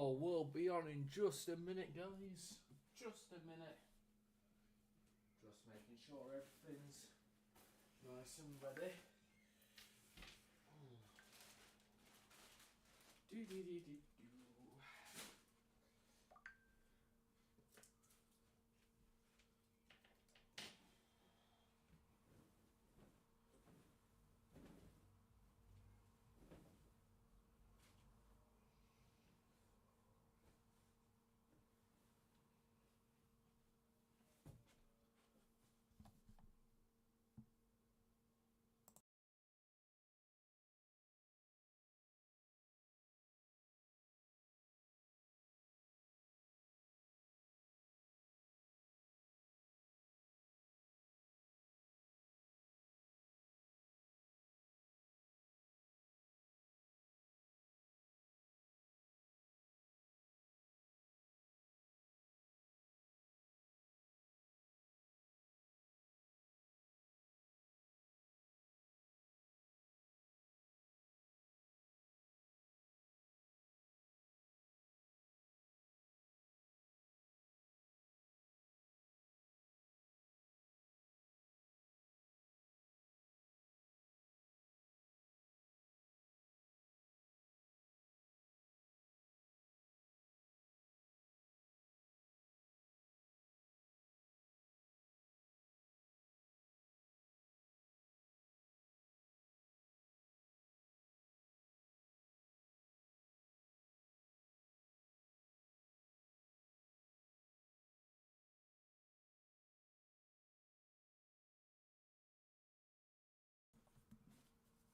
Oh, we'll be on in just a minute, guys. Just a minute. Just making sure everything's nice and ready. Do.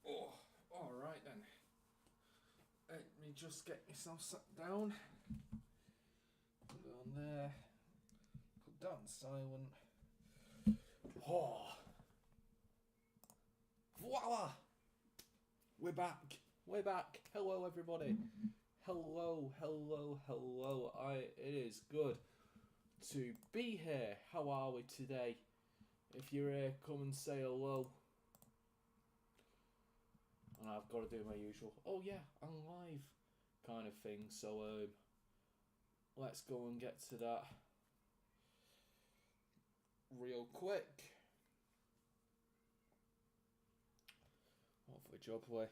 Oh, alright then. Let me just get myself sat down. Put it on there. Put down silent. Oh. Voila! We're back. Hello, everybody. Hello. It is good to be here. How are we today? If you're here, come and say hello. And I've got to do my usual, oh yeah, I'm live kind of thing. So let's go and get to that real quick. What for a job way?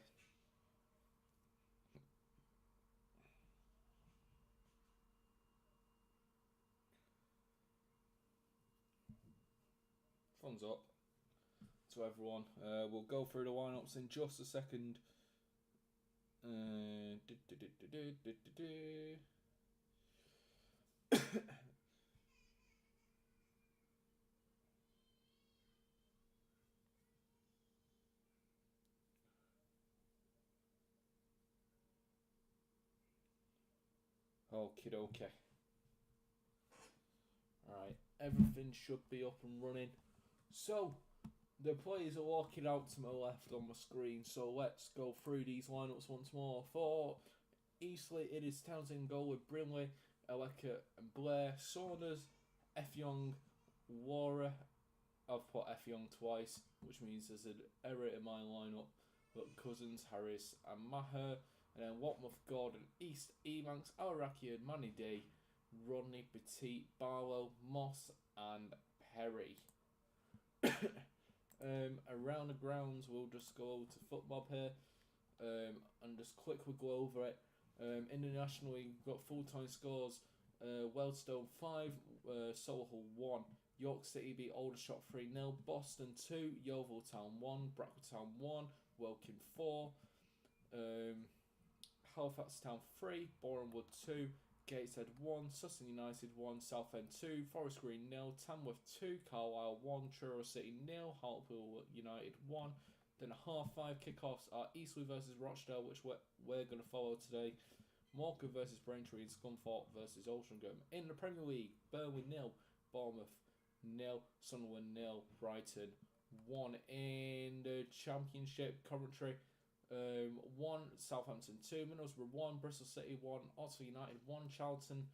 Thumbs up to everyone. We'll go through the lineups in just a second. Okie dokie. Alright, everything should be up and running. So, the players are walking out to my left on my screen, so let's go through these lineups once more. For Eastleigh, it is Townsend goal with Brimley, Eleka and Blair, Saunders, F. Young, Laura. I've put F. Young twice, which means there's an error in my lineup. But Cousins, Harris and Maher. And then Watmouth, Gordon, East, Emanx, Al-Raki and Manny D, Rodney, Petit, Barlow, Moss and Perry. Around the grounds, we'll just go over to Footmob here and just quickly go over it. Internationally, we've got full-time scores. Wealdstone 5, Solihull 1. York City beat Aldershot 3-0. Boston 2, Yeovil Town 1. Brackwell Town 1. Welkin 4. Halifax Town 3. Bournemouth 2. Gateshead 1. Sutton United 1. Southend 2. Forest Green 0. Tamworth 2. Carlisle 1. Truro City 0. Hartlepool United 1. Then at 5:30 kickoffs are Eastleigh versus Rochdale, which we're going to follow today. Morecambe versus Braintree and Scunthorpe versus Altrincham. In the Premier League, Burnley 0. Bournemouth 0. Sunderland 0. Brighton 1. In the Championship, Coventry 1, Southampton 2, Middlesbrough 1, Bristol City 1, Oxford United 1, Charlton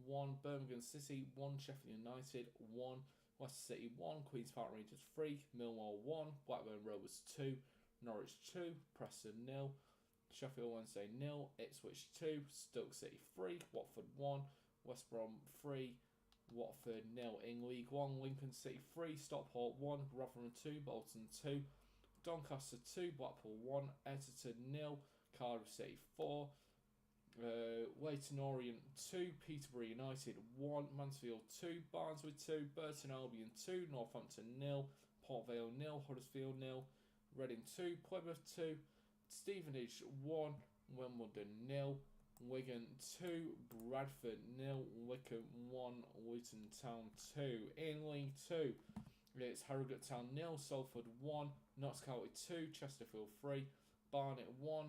1, Birmingham City 1, Sheffield United 1, Leicester City 1, Queen's Park Rangers 3, Millwall 1, Blackburn Rovers 2, Norwich 2, Preston 0, Sheffield Wednesday 0, Ipswich 2, Stoke City 3, Watford 1, West Brom 3, Watford 0. In League 1, Lincoln City 3, Stockport 1, Rotherham 2, Bolton 2, Doncaster 2, Blackpool 1, Exeter 0, Cardiff City 4, Leyton Orient 2, Peterborough United 1, Mansfield 2, Barnsley 2, Burton Albion 2, Northampton 0, Port Vale 0, Huddersfield 0, Reading 2, Plymouth 2, Stevenage 1, Wimbledon 0, Wigan 2, Bradford 0, Wycombe 1, Luton Town 2. In League 2, it's Harrogate Town 0, Salford 1, Notts County 2, Chesterfield 3, Barnet 1,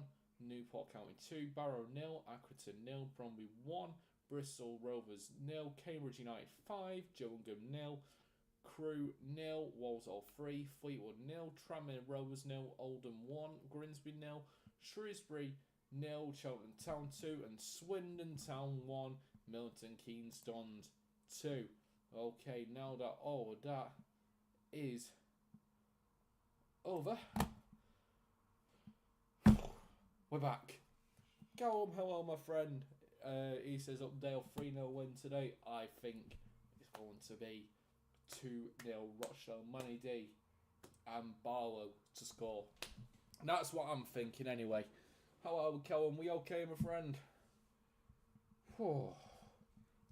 Newport County 2, Barrow 0, Accrington 0, Bromley 1, Bristol Rovers 0, Cambridge United 5, Gillingham 0, Crewe 0, Walsall 3, Fleetwood 0, Tranmere Rovers 0, Oldham 1, Grimsby 0, Shrewsbury 0, Cheltenham Town 2, and Swindon Town 1, Milton Keynes Dons 2. Okay, now that all of that is over, we're back. Callum, hello my friend. He says Updale 3-0 win today. I think it's going to be 2-0 Rochdale. Manny D and Barlow to score. That's what I'm thinking anyway. Hello Callum, we okay my friend? Whew.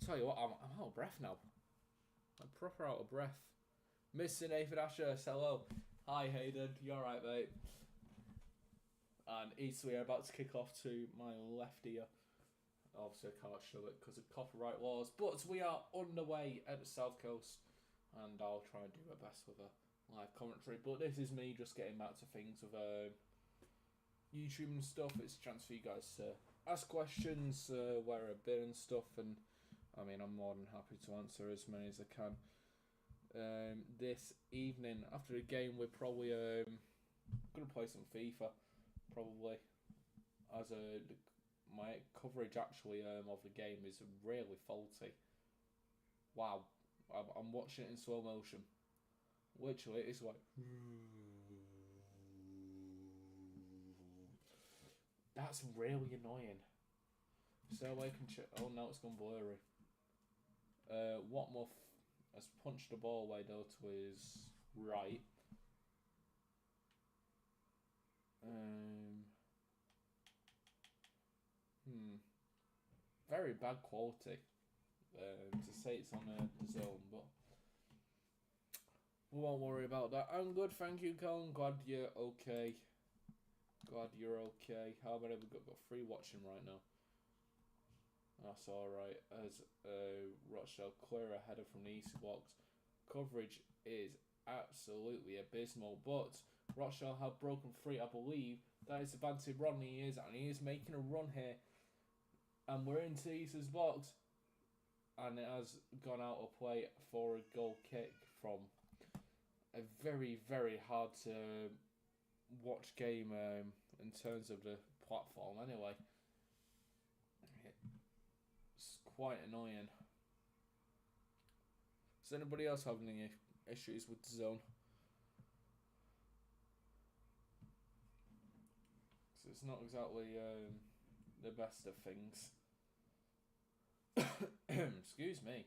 Tell you what, I'm out of breath now. I'm proper out of breath. Mr. Nathan Asher, hello. Hi Hayden, you alright mate? And Eastleigh are about to kick off to my left ear. Obviously I can't show it because of copyright laws, but we are underway at the South Coast and I'll try and do my best with a live commentary. But this is me just getting back to things with YouTube and stuff. It's a chance for you guys to ask questions, where I've been and stuff, and I mean I'm more than happy to answer as many as I can. This evening after the game we're probably gonna play some FIFA. Probably, as my coverage actually of the game is really faulty. Wow, I'm watching it in slow motion. Literally, it's like that's really annoying. So I can check. Oh, now it's gone blurry. Watmuff has punched the ball away though to his right. Very bad quality. To say it's on the zone, but we won't worry about that. I'm good, thank you, Colin. Glad you're okay. Glad you're okay. How many have we got? Got 3 watching right now. That's alright. As Rochdale clear a header from the East blocks. Coverage is absolutely abysmal, but Rochdale have broken free, I believe. That is Samantha run he is, and he is making a run here. And we're into Eastleigh's box. And it has gone out of play for a goal kick from a very, very hard to watch game in terms of the platform anyway. It's quite annoying. Does anybody else have any issues with the zone? So it's not exactly the best of things. Excuse me.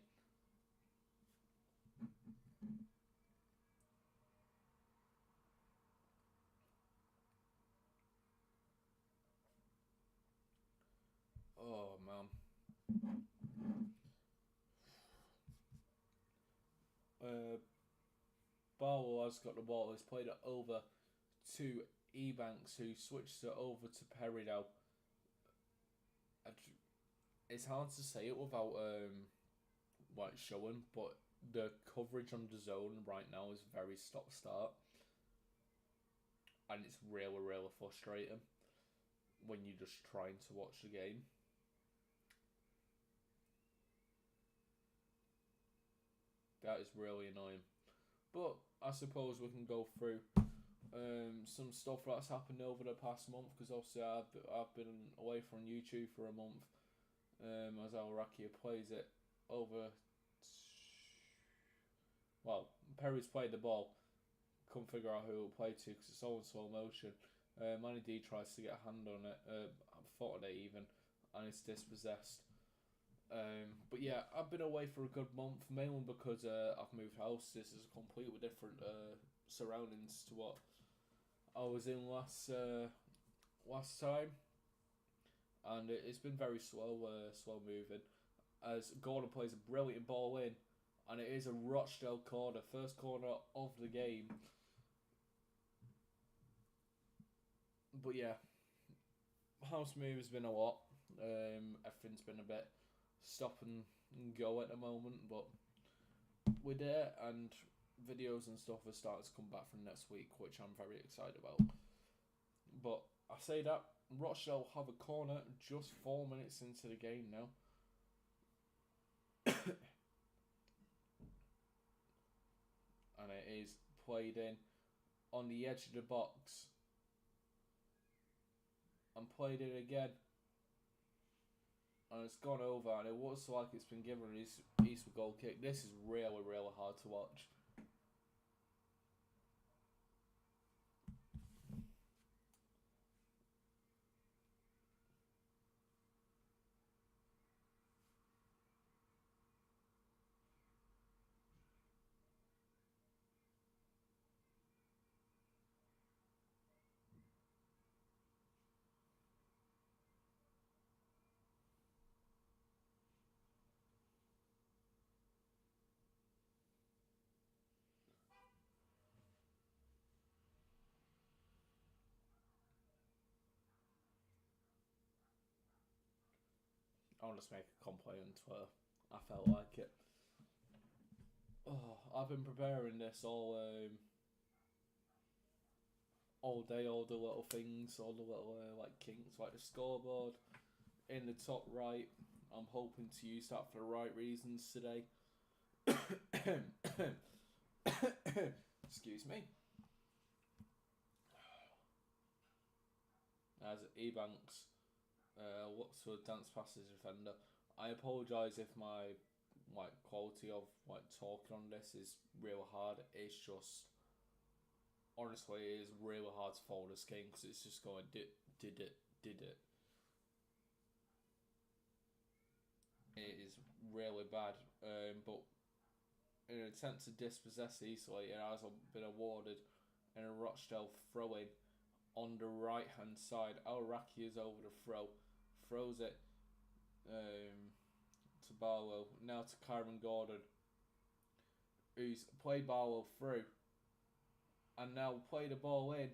Oh man. Barlow has got the ball. He's played it over to Ebanks, who switched it over to Perry now. It's hard to say it without showing, but the coverage on the zone right now is very stop-start, and it's really, really frustrating when you're just trying to watch the game. That is really annoying. But I suppose we can go through some stuff that's happened over the past month, because obviously I've been away from YouTube for a month. As Al-Rakia plays it over. Well, Perry's played the ball. Couldn't figure out who it'll play to because it's all in slow motion. Manny D tries to get a hand on it, foot on it even, and it's dispossessed. But yeah, I've been away for a good month, mainly because I've moved house. This is a completely different surroundings to what I was in last time, and it's been very slow moving. As Gordon plays a brilliant ball in, and it is a Rochdale corner, first corner of the game. But yeah, house move has been a lot. Everything's been a bit stop and go at the moment, but we're there, and videos and stuff are starting to come back from next week, which I'm very excited about. But I say that Rochdale have a corner just 4 minutes into the game now. And it is played in on the edge of the box. And played it again. And it's gone over, and it looks like it's been given an Eastleigh goal kick. This is really, really hard to watch. I'll just make a complaint on Twitter. I felt like it. Oh, I've been preparing this all day, all the little things, all the little like kinks, like the scoreboard in the top right. I'm hoping to use that for the right reasons today. Excuse me. As Ebanks looks to dance past his defender. I apologise if my quality of talking on this is real hard. It's just, honestly, it is really hard to follow this game because it's just going did it. It is really bad. But in an attempt to dispossess Eastleigh, it has been awarded in a Rochdale throw-in on the right hand side. Al-Raki is over the throws it to Barlow, now to Kyron Gordon, who's played Barlow through and now played the ball in,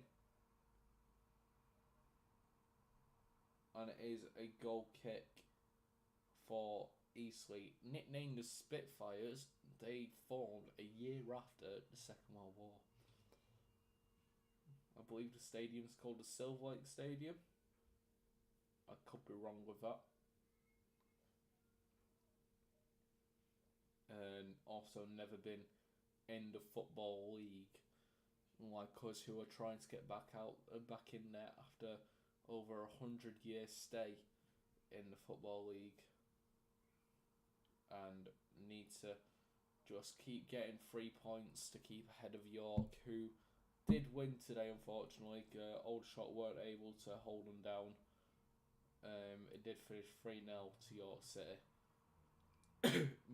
and it is a goal kick for Eastleigh. Nicknamed the Spitfires, they formed a year after the Second World War. I believe the stadium's called the Silver Lake Stadium. I could be wrong with that. And also never been in the Football League, like us, who are trying to get back in there after over 100-year stay in the Football League, and need to just keep getting 3 points to keep ahead of York, who did win today, unfortunately. Aldershot weren't able to hold them down. It did finish 3-0 to York City.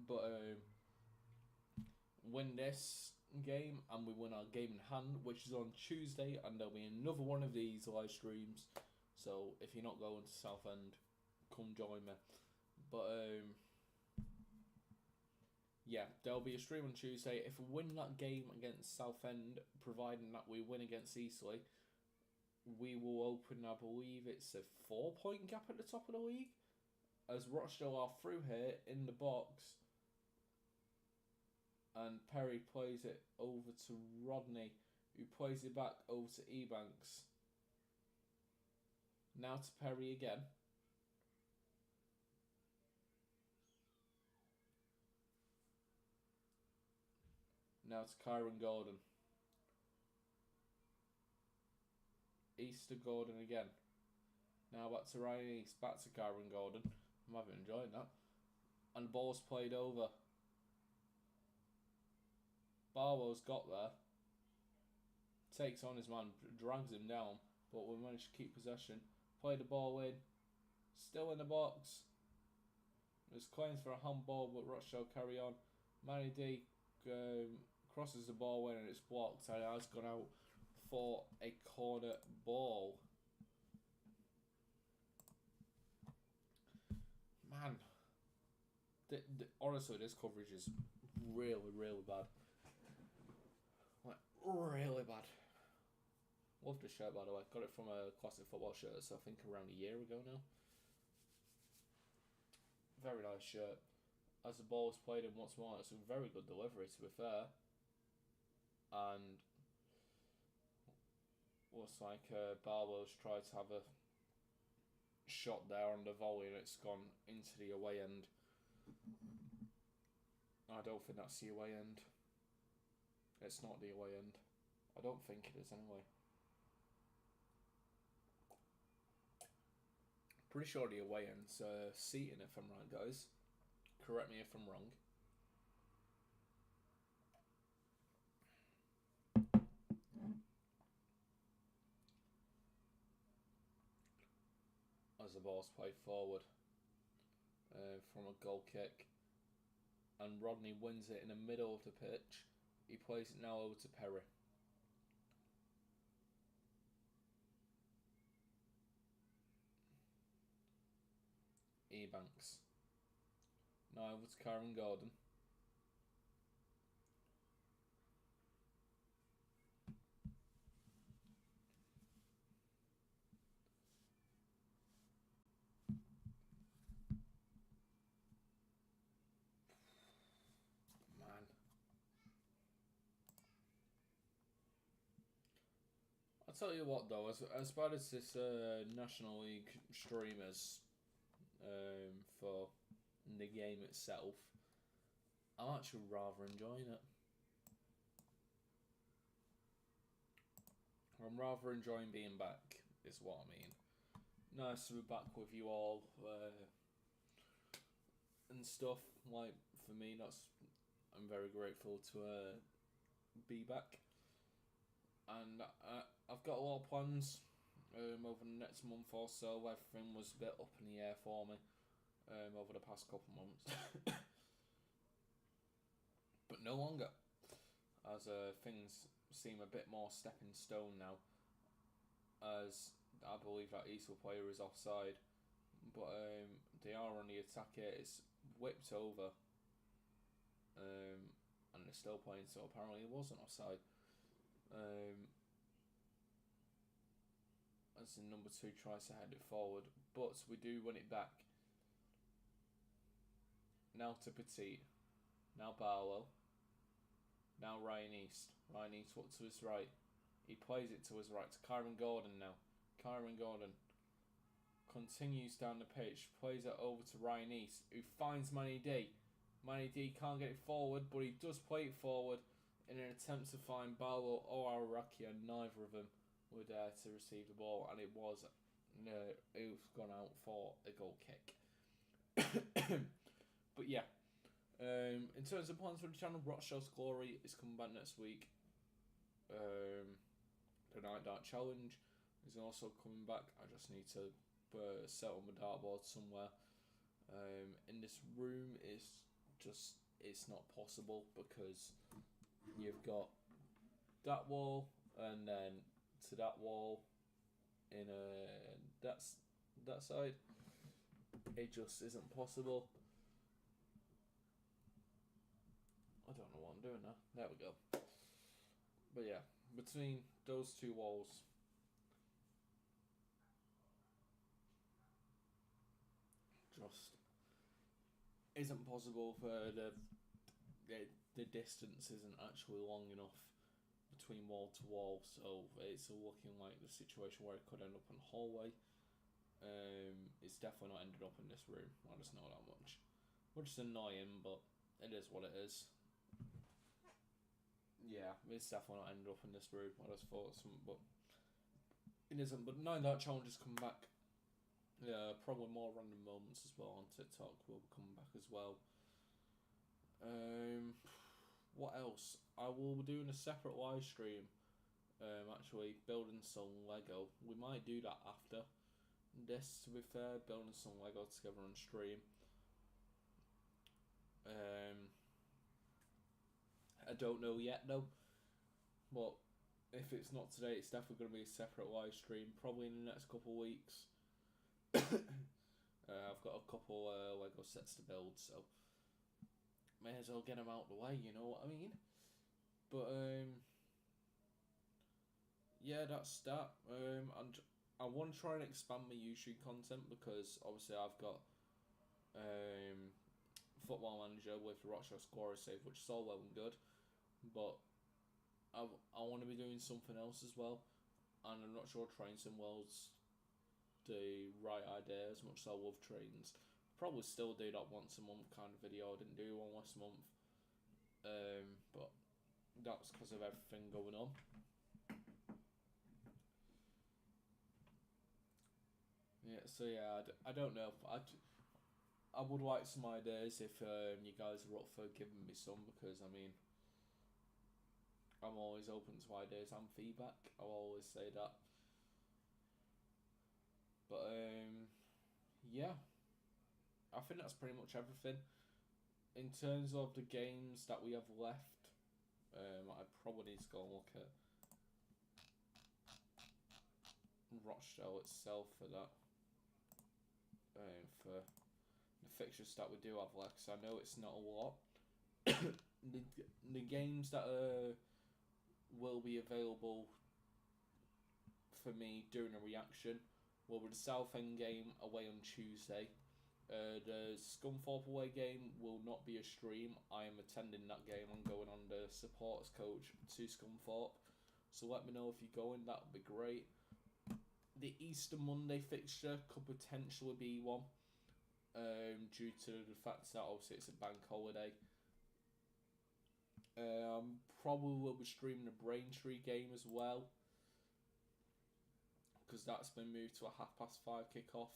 But win this game and we win our game in hand, which is on Tuesday, and there'll be another one of these live streams. So if you're not going to Southend, come join me. But yeah, there'll be a stream on Tuesday. If we win that game against Southend, providing that we win against Eastleigh, we will open, I believe it's a 4-point gap at the top of the league, as Rochdale are through here in the box, and Perry plays it over to Rodney, who plays it back over to Ebanks. Now to Perry again. Now to Kyron Gordon. East to Gordon again. Now back to Ryan East. Back to Kyron Gordon. I'm having enjoyed that. And the ball's played over. Barlow's got there. Takes on his man. Drags him down. but we managed to keep possession. Play the ball in, still in the box. There's claims for a handball, but Rochdale carry on. Manny D crosses the ball in and it's blocked, and it has gone out for a corner ball. Man, honestly, this coverage is really, really bad. Like, really bad. Love the shirt, by the way. Got it from a Classic Football shirt, so I think around a year ago now. Very nice shirt. As the ball is played in once more, it's a very good delivery, to be fair. And looks like Barlow's tried to have a shot there on the volley, and it's gone into the away end. I don't think that's the away end. It's not the away end. I don't think it is anyway. Pretty sure the away end's Seaton, if I'm right, guys. Correct me if I'm wrong. As the ball's played forward from a goal kick, and Rodney wins it in the middle of the pitch. He plays it now over to Perry. Ebanks. Now over to Karen Gordon. Man. I'll tell you what though, as bad as this National League stream is for the game itself, I'm actually rather enjoying it. I'm rather enjoying being back, is what I mean. Nice to be back with you all and stuff. Like, for me, I'm very grateful to be back. And I've got a lot of plans over the next month or so. Everything was a bit up in the air for me over the past couple of months. But no longer, as things seem a bit more stepping stone now, as I believe that Eastleigh player is offside, but they are on the attack here. It's whipped over, and they're still playing, so apparently it wasn't offside. As the number 2 tries to head it forward, but we do win it back. Now to Petit, now Barlow, now Ryan East. Ryan East to his right. He plays it to his right to Kyron Gordon now. Kyron Gordon continues down the pitch, plays it over to Ryan East, who finds Manny D. Manny D can't get it forward, but he does play it forward in an attempt to find Barlow or Araki, and neither of them were there to receive the ball, and it was gone out for a goal kick. But yeah, in terms of plans for the channel, Rochdale's Glory is coming back next week. The Night Dart Challenge is also coming back. I just need to set up my dartboard somewhere. In this room, it's not possible because you've got that wall and then to that wall in that side. It just isn't possible. I don't know what I'm doing now. There we go. But yeah, between those two walls, just isn't possible for the distance isn't actually long enough between wall to wall, so it's looking like the situation where it could end up in a hallway. It's definitely not ended up in this room. I just know that much. Which is annoying, but it is what it is. Yeah, it's definitely not ended up in this room. I just thought something, but it isn't. But 9 Dark Challenge is coming back. Yeah, probably more random moments as well on TikTok will be coming back as well. What else? I will be doing a separate live stream actually building some Lego. We might do that after this, to be fair, building some Lego together on stream. I don't know yet though, but if it's not today, it's definitely going to be a separate live stream, probably in the next couple of weeks. I've got a couple Lego sets to build, so may as well get them out the way, you know what I mean? But yeah, that's that. And I want to try and expand my YouTube content, because obviously I've got Football Manager with Rochdale Scorer Save, which is all well and good, but I want to be doing something else as well, and I'm not sure Trains and Worlds the right idea as much as I love trains. Probably still do that once a month kind of video. I didn't do one last month, but that's because of everything going on. Yeah, so yeah, I don't know. I would like some ideas if you guys are up for giving me some, because I mean, I'm always open to ideas and feedback. I'll always say that. But yeah, I think that's pretty much everything. In terms of the games that we have left, I probably need to go and look at Rochdale itself for that. For the fixtures that we do have left, because I know it's not a lot. the games that will be available for me doing a reaction will be the Southend game away on Tuesday. The Scunthorpe away game will not be a stream. I am attending that game. I'm going on the supporters coach to Scunthorpe, so let me know if you're going. That would be great. The Easter Monday fixture could potentially be one, due to the fact that obviously it's a bank holiday. Probably will be streaming the Braintree game as well, because that's been moved to a 5:30 kickoff.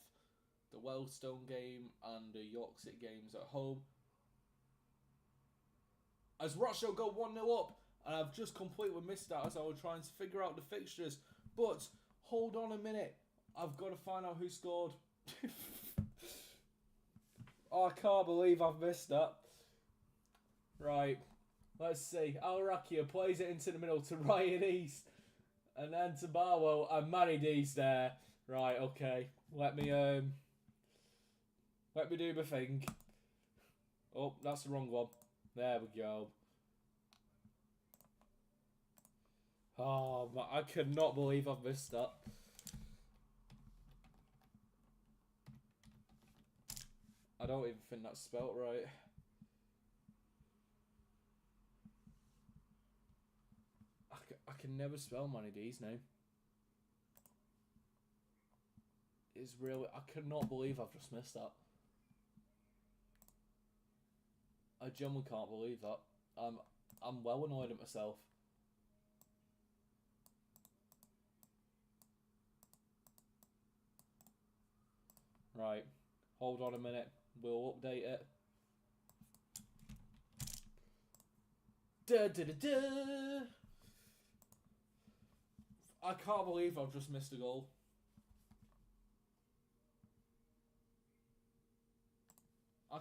The Wealdstone game and the York City games at home. As Rochdale go 1-0 up, and I've just completely missed that as I was trying to figure out the fixtures. But hold on a minute, I've got to find out who scored. Oh, I can't believe I've missed that. Right, let's see. Al Rakia plays it into the middle to Ryan East, and then to Barlow, and Manny D's there. Right, okay. Let me do my thing. Oh, that's the wrong one. There we go. Oh, man, I cannot believe I've missed that. I don't even think that's spelt right. I can never spell Manny D's name. It's really... I cannot believe I've just missed that. I genuinely can't believe that. I'm well annoyed at myself. Right. Hold on a minute. We'll update it. Da da da da! I can't believe I've just missed a goal. I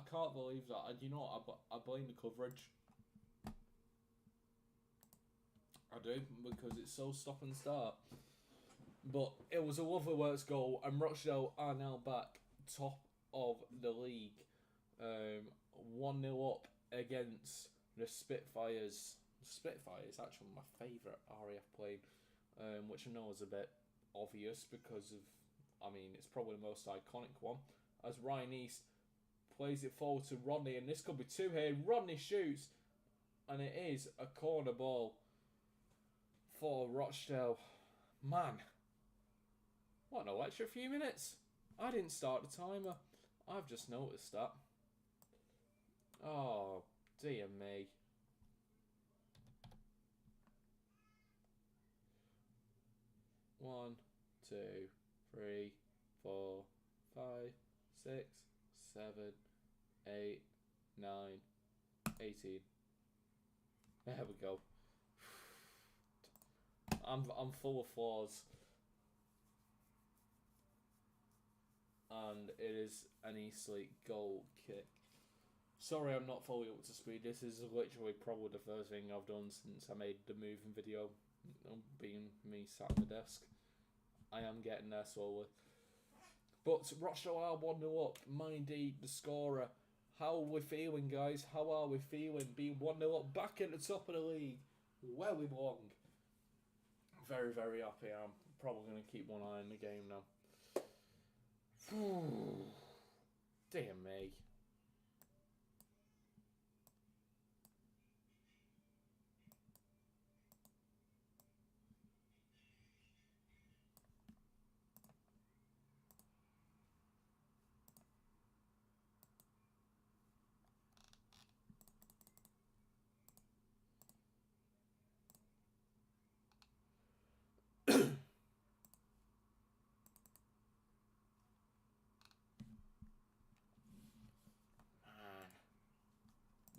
can't believe that. And you know what? I blame the coverage. I do, because it's so stop and start. But it was a lovely works goal, and Rochdale are now back top of the league. 1-0 up against the Spitfires. Spitfires, actually my favourite RAF plane, which I know is a bit obvious because of, I mean, it's probably the most iconic one. As Ryan East plays it forward to Rodney, and this could be two here. Rodney shoots, and it is a corner ball for Rochdale. Man, what an extra few minutes. I didn't start the timer. I've just noticed that. Oh, dear me. One, 2, 3, 4, 5, 6, 7, 8, 9, 18. There we go. I'm full of flaws. And it is an Eastleigh goal kick. Sorry, I'm not fully up to speed. This is literally probably the first thing I've done since I made the moving video. Being me sat at the desk. I am getting there slowly. But Rochdale are 1-0 up. Mindy, the scorer. How are we feeling, guys? How are we feeling? Being 1-0 up, back at the top of the league. Where we belong. Very, very happy. I'm probably going to keep one eye on the game now. Dear me.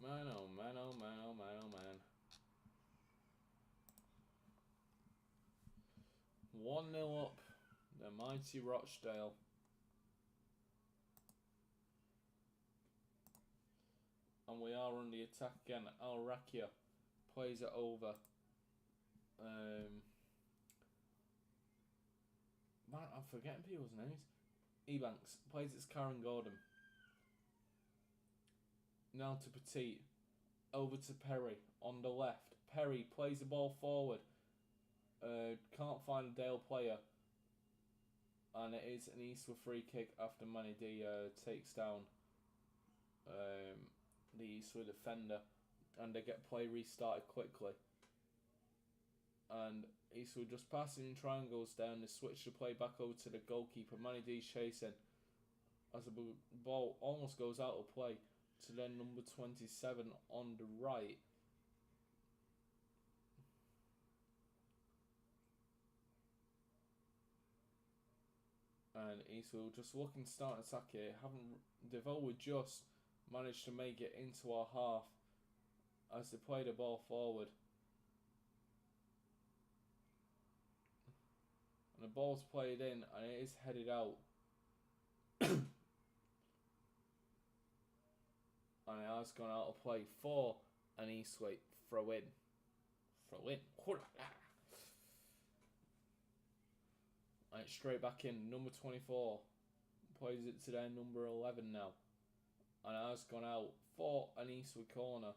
Man, oh man, oh man, oh man, oh man. 1-0 up. The mighty Rochdale. And we are on the attack again. Al-Rakia plays it over. Man, I'm forgetting people's names. Ebanks plays it to Karen Gordon. Now to Petit. Over to Perry on the left. Perry plays the ball forward. Can't find a Dale player. And it is an Eastleigh free kick after Manny D takes down the Eastleigh defender. And they get play restarted quickly. And Eastleigh just passing in triangles down. They switch the play back over to the goalkeeper. Manny D's chasing. As the ball almost goes out of play. To then number 27 on the right. And Eastleigh just looking to start an attack here. They've only just managed to make it into our half as they play the ball forward. And the ball's played in and it is headed out. And it has gone out of play for an Eastleigh throw in. Throw in. And it's straight back in. Number 24 plays it to their number 11 now. And it has gone out for an Eastleigh corner.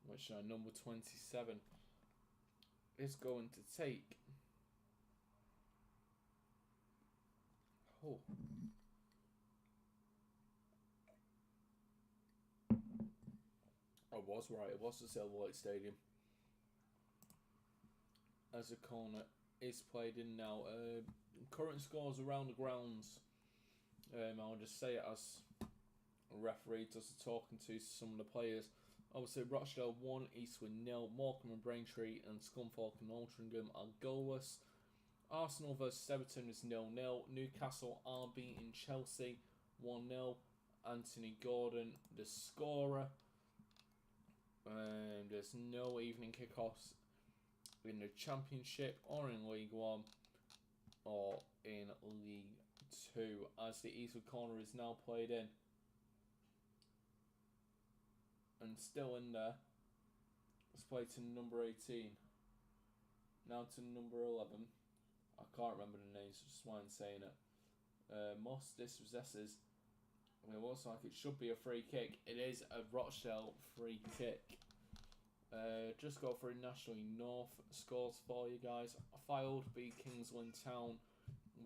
Which number 27 is going to take. Oh. I was right, it was the Silverlight Stadium. As a corner is played in now. Current scores around the grounds. I'll just say it as a referee does the talking to some of the players. Obviously, Rochdale 1, Eastleigh 0, Morecambe and Braintree and Scunthorpe and Altrincham are goalless. Arsenal versus Everton is 0-0. Newcastle are beating Chelsea 1-0. Anthony Gordon, the scorer. There's no evening kickoffs in the Championship or in League 1 or in League 2 as the Eastleigh corner is now played in. And still in there. Let's play to number 18. Now to number 11. I can't remember the names, just mind saying it. Moss dispossesses. It looks like it should be a free kick. It is a Rochdale free kick. Just go for National North scores for you guys. Fylde beat Kingsland Town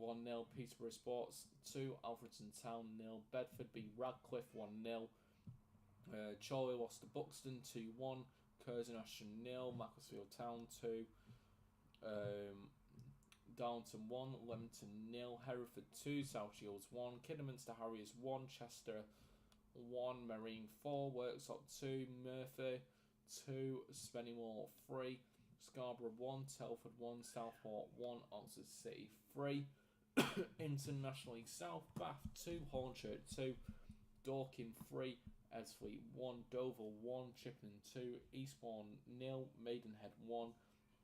1-0. Peterborough Sports 2. Alfreton Town 0. Bedford beat Radcliffe 1-0. Chorley lost to Buxton 2-1. Curzon Ashton 0. Macclesfield Town 2. Darlington 1. Leamington 0. Hereford 2. South Shields 1. Kidderminster Harriers 1. Chester 1. Marine 4. Worksop 2. Murphy 2. Spennymoor 3. Scarborough 1. Telford 1. Southport 1. Oxford City 3. International League South, Bath 2, Hornchurch 2, Dorking 3, Edsfleet 1, Dover 1, Chippenham 2, Eastbourne 0, Maidenhead 1,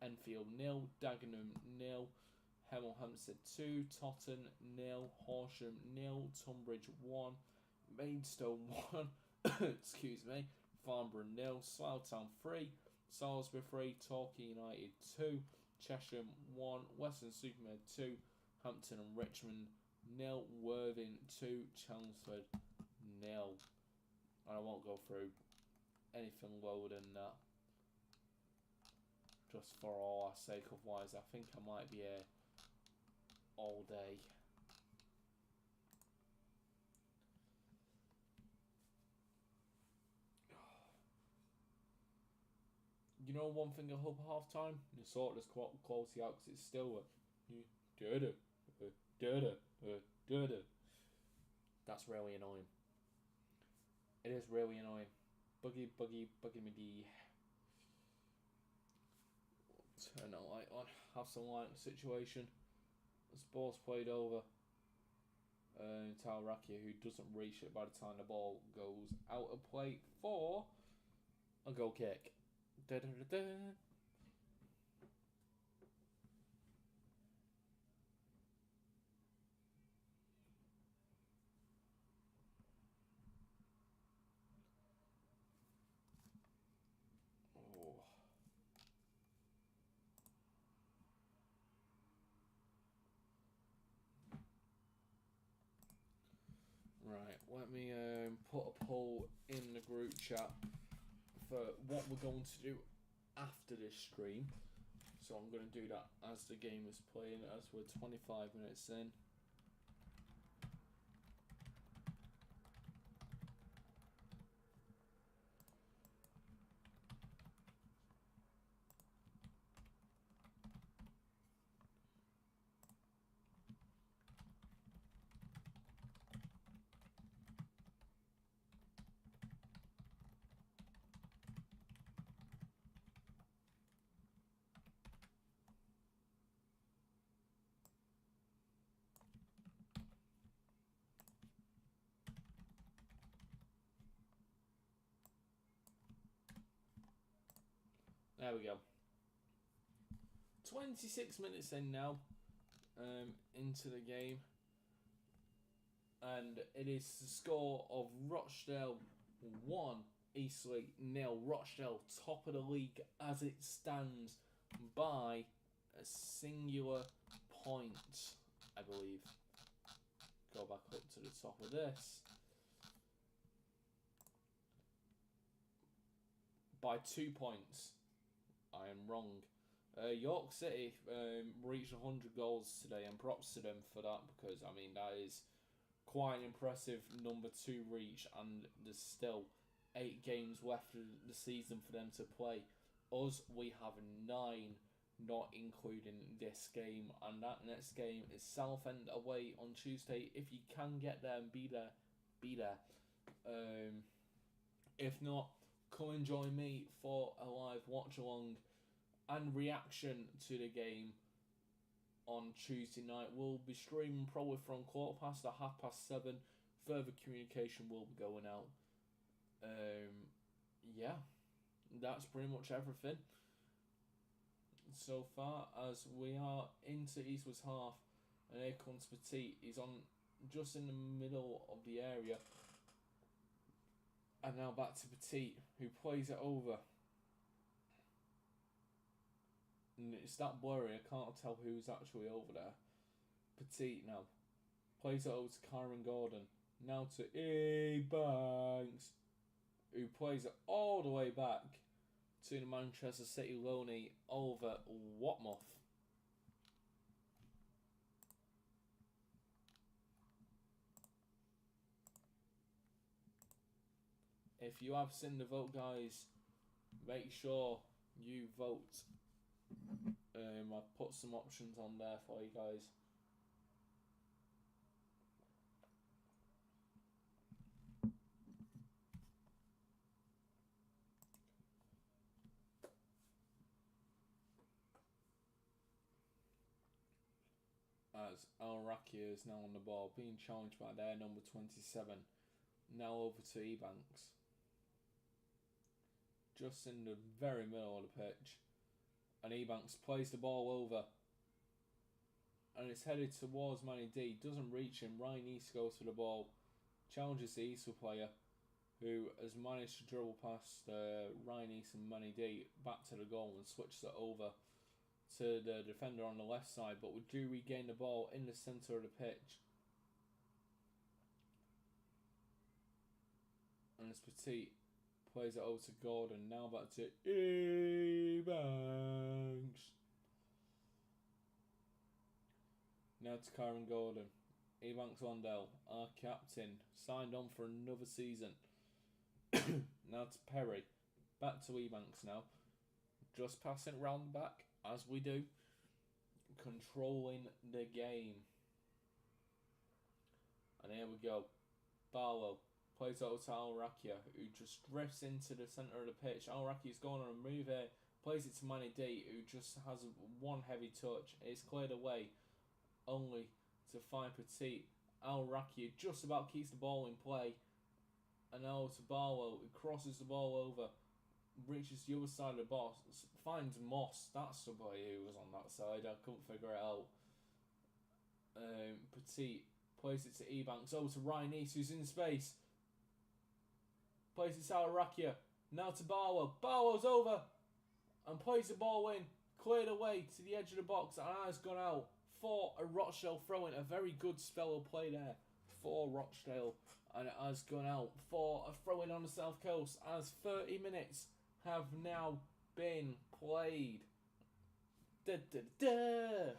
Enfield 0, Dagenham 0, Hemel Hempstead 2, Totton 0, Horsham 0, Tunbridge 1, Maidstone 1, excuse me, Farnborough 0, Slough 3, Salisbury 3, Torquay United 2, Chesham 1, Weston-super-Mare 2, Hampton and Richmond 0, Worthing 2, Chelmsford 0. And I won't go through anything lower than that, just for all our sake, otherwise I think I might be here all day. You know one thing I hope at half time? You sort this quality out, because it's still that's really annoying. It is really annoying. Buggy me D. Turn the light on. Have some light in the situation. The ball's played over. Tauraki, who doesn't reach it by the time the ball goes out of play for a goal kick. Da, da, da, da. Right, let me put a poll in the group chat for what we're going to do after this stream. So I'm going to do that as the game is playing, as we're 25 minutes in. There we go. 26 minutes in now, into the game, and it is the score of Rochdale 1, Eastleigh 0. Rochdale top of the league as it stands by a singular point, I believe. Go back up to the top of this. By 2 points. I am wrong. York City reached 100 goals today, and props to them for that, because I mean that is quite an impressive number to reach, and there's still 8 games left of the season for them to play. Us, we have 9, not including this game, and that next game is Southend away on Tuesday. If you can get there and be there, be there. If not, come and join me for a live watch along and reaction to the game on Tuesday night. We'll be streaming probably from 7:15. Further communication will be going out. Yeah, that's pretty much everything so far, as we are into Eastwood's half, and here comes Petit. He's on just in the middle of the area, and now back to Petit, who plays it over. And it's that blurry, I can't tell who's actually over there. Petit now plays it over to Kyron Gordon. Now to E. Banks, who plays it all the way back to the Manchester City loanee over Watmouth. If you have seen the vote, guys, make sure you vote. I've put some options on there for you guys. as Al Rakia is now on the ball, being challenged by their number 27. Now over to Ebanks. Just in the very middle of the pitch. And Ebanks plays the ball over. And it's headed towards Manny D. Doesn't reach him. Ryan East goes for the ball. Challenges the Eastleigh player, who has managed to dribble past Ryan East and Manny D back to the goal and switches it over to the defender on the left side. But we do regain the ball in the centre of the pitch. And it's Petit. Plays it over to Gordon. Now back to Ebanks. Now to Kyron Gordon. Ebanks Londell, our captain, signed on for another season. Now to Perry. Back to Ebanks now. Just passing it round the back, as we do. Controlling the game. And here we go. Barlow plays over to Al Rakia, who just drifts into the centre of the pitch. Al Rakia's going on a move here. Plays it to Manny D, who just has one heavy touch. It's cleared away. Only to find Petit. Al Rakia just about keeps the ball in play. And now to Barlow, who crosses the ball over. Reaches the other side of the box. Finds Moss. That's somebody who was on that side. I couldn't figure it out. Petit plays it to Ebanks. Over to Ryan East, who's in space. Plays it to Al Rakia. Now to Barlow. Barlow's over. And plays the ball in. Cleared away to the edge of the box. And has gone out for a Rochdale throw-in. A very good spell of play there for Rochdale. And it has gone out for a throw-in on the South Coast as 30 minutes have now been played. Da, da, da.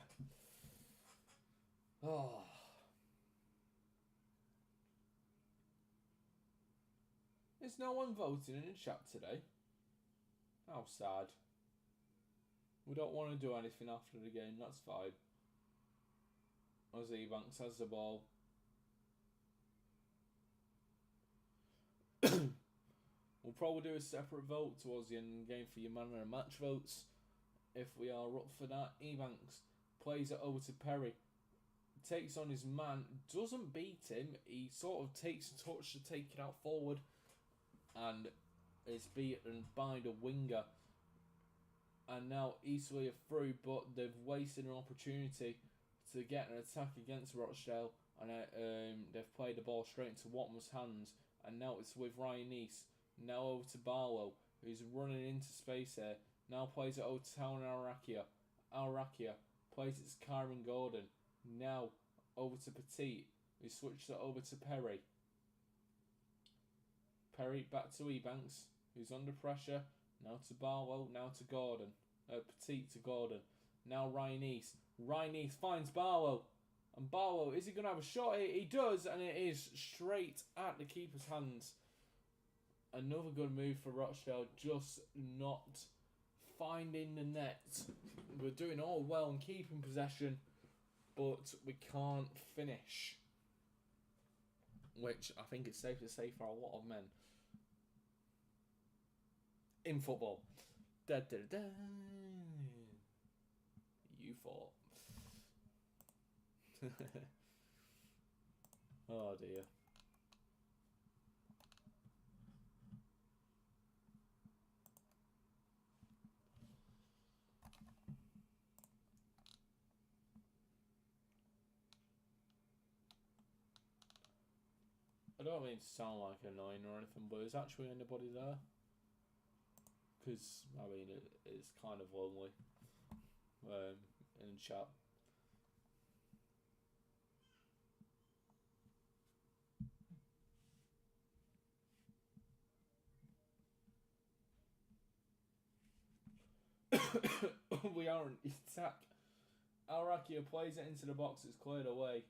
Oh. Is no one voting in the chat today? How sad. We don't want to do anything after the game, that's fine. As Ebanks has the ball. We'll probably do a separate vote towards the end of the game for your man of the match votes, if we are up for that. Ebanks plays it over to Perry. Takes on his man. Doesn't beat him. He sort of takes a touch to take it out forward. And is beaten by the winger. And now Eastleigh are through, but they've wasted an opportunity to get an attack against Rochdale. And they've played the ball straight into Watman's hands. And now it's with Ryan East. Now over to Barlow, who's running into space here. Now plays it over to Town Al Rakia. Al Rakia plays it to Kyron Gordon. Now over to Petit, who switches it over to Perry. Perry back to Ebanks, who's under pressure. Now to Barlow, now to Gordon. Petit to Gordon. Now Ryan East. Ryan East finds Barlow. And Barlow, is he going to have a shot here? He does, and it is straight at the keeper's hands. Another good move for Rochdale, just not finding the net. We're doing all well and keeping possession, but we can't finish. Which I think it's safe to say for a lot of men in football. Da, da, da. You thought. Oh dear. I don't mean to sound like annoying or anything, but is actually anybody there? Because, I mean, it's kind of lonely in chat. We are in attack. Al Rakia plays it into the box, it's cleared away.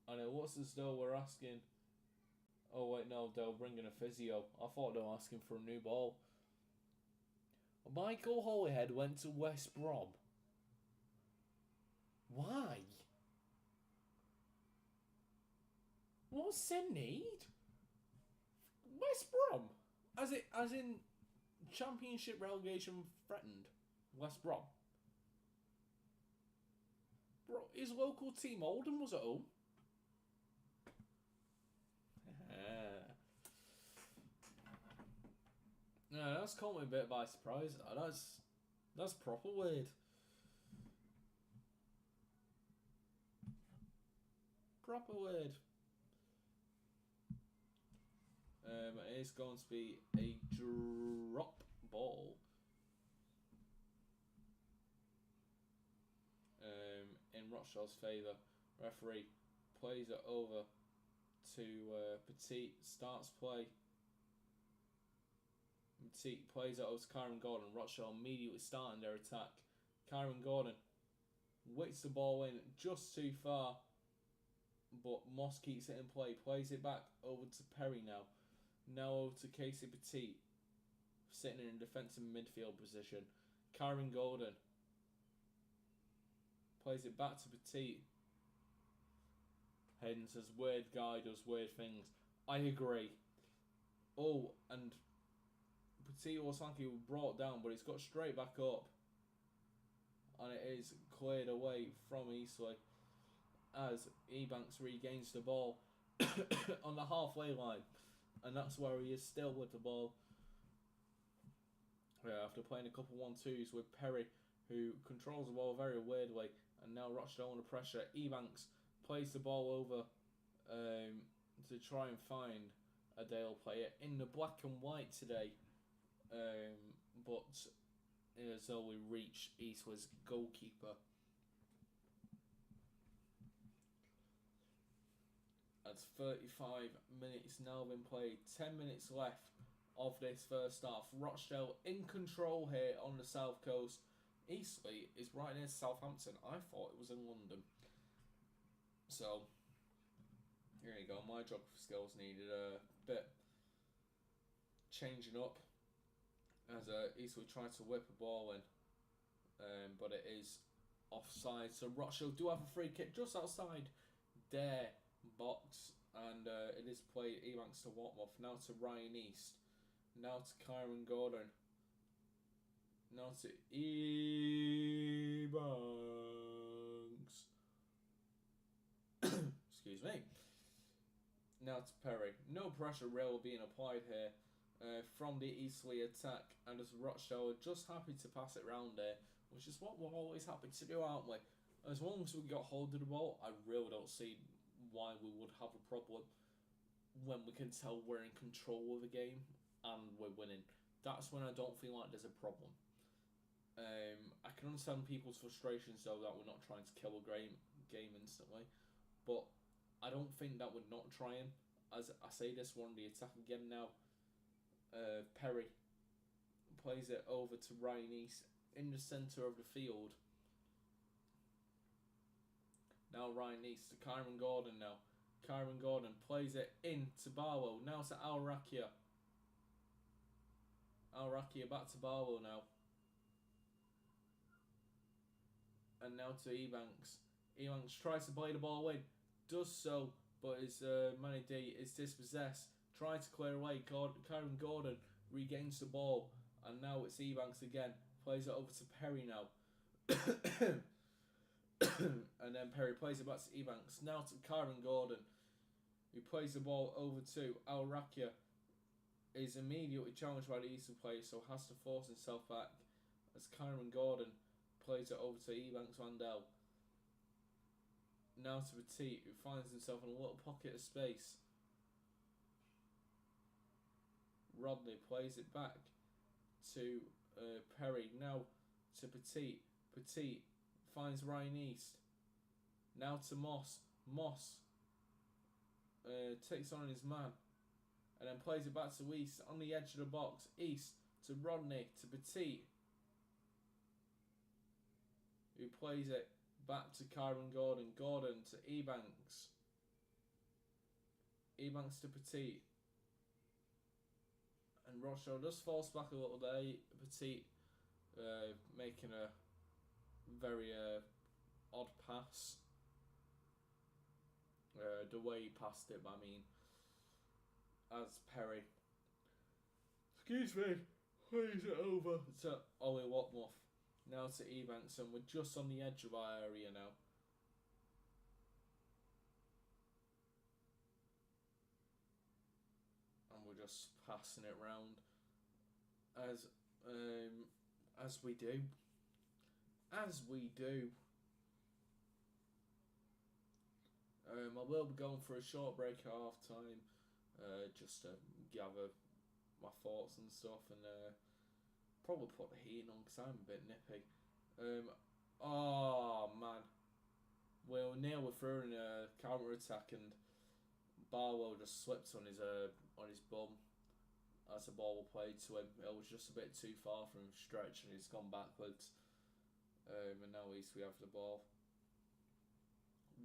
I know, what's as though we're asking... Oh wait, no, they'll bring in a physio. I thought they were asking for a new ball. Michael Holyhead went to West Brom. Why? What's the need? West Brom? As in Championship relegation threatened? West Brom. Bro, his local team Oldham was at home. No, that's caught me a bit by surprise. That's proper weird. Proper weird. It is going to be a drop ball. In Rochdale's favour. Referee plays it over to Petit. Starts play. Petit plays it over to Kyron Gordon. Rochdale immediately starting their attack. Kyron Gordon whips the ball in just too far, but Moss keeps it in play. Plays it back over to Perry now. Now over to Casey Petit, sitting in a defensive midfield position. Kyron Gordon plays it back to Petit. Hayden says, weird guy does weird things. I agree. Oh, and Petit was brought down, but it's got straight back up. And it is cleared away from Eastleigh as Ebanks regains the ball on the halfway line. And that's where he is still with the ball. After playing a couple 1-2s with Perry, who controls the ball very weirdly. And now Rochdale under pressure. Ebanks plays the ball over to try and find a Dale player in the black and white today. But as though we reach Eastleigh's goalkeeper. That's 35 minutes now been played. 10 minutes left of this first half. Rochdale in control here on the south coast. Eastleigh is right near Southampton. I thought it was in London. So, here you go. My geography skills needed a bit changing up as Eastleigh tried to whip a ball in. But it is offside. So Rochdale do have a free kick just outside their box. And it is played Ebanks to Watmouth. Now to Ryan East. Now to Kyron Gordon. Now to Ebanks. Excuse me. Now to Perry. No pressure really being applied here from the Eastleigh attack. And as Rochdale are just happy to pass it round there, which is what we're always happy to do, aren't we? As long as we got hold of the ball, I really don't see why we would have a problem when we can tell we're in control of the game and we're winning. That's when I don't feel like there's a problem. I can understand people's frustrations though that we're not trying to kill a game instantly, but I don't think that we're not trying. As I say this, we're on the attack again now. Perry plays it over to Ryan East in the centre of the field. Now Ryan East to Kyron Gordon now. Kyron Gordon plays it in to Barlow. Now to Al Rakia. Al Rakia back to Barlow now. And now to Ebanks. Ebanks tries to play the ball in. Does so, but his Manny D is dispossessed. Tries to clear away. Kyron Gordon regains the ball. And now it's Ebanks again. Plays it over to Perry now. And then Perry plays it back to Ebanks. Now to Kyron Gordon, who plays the ball over to Al Rakia. Is immediately challenged by the Eastern player, so has to force himself back as Kyron Gordon plays it over to Ebanks Vandell. Now to Petit, who finds himself in a little pocket of space. Rodney plays it back to Perry. Now to Petit. Petit finds Ryan East. Now to Moss. Moss takes on his man. And then plays it back to East on the edge of the box. East to Rodney to Petit, who plays it back to Kyron Gordon. Gordon to Ebanks. Ebanks to Petit. And Rochdale just falls back a little there. Petit making a very odd pass. The way he passed it, I mean, as Perry, excuse me, plays it over to Ollie Watmouth. Now to Ebanks, and we're just on the edge of our area now. And we're just passing it round as we do. As we do. I will be going for a short break at half time, just to gather my thoughts and stuff, and probably put the heating on because I'm a bit nippy. Oh man, we're nearly through in a counter attack, and Barwell just slipped on his bum as the ball was played to him. It was just a bit too far from him stretch, and he's gone backwards. And now we have the ball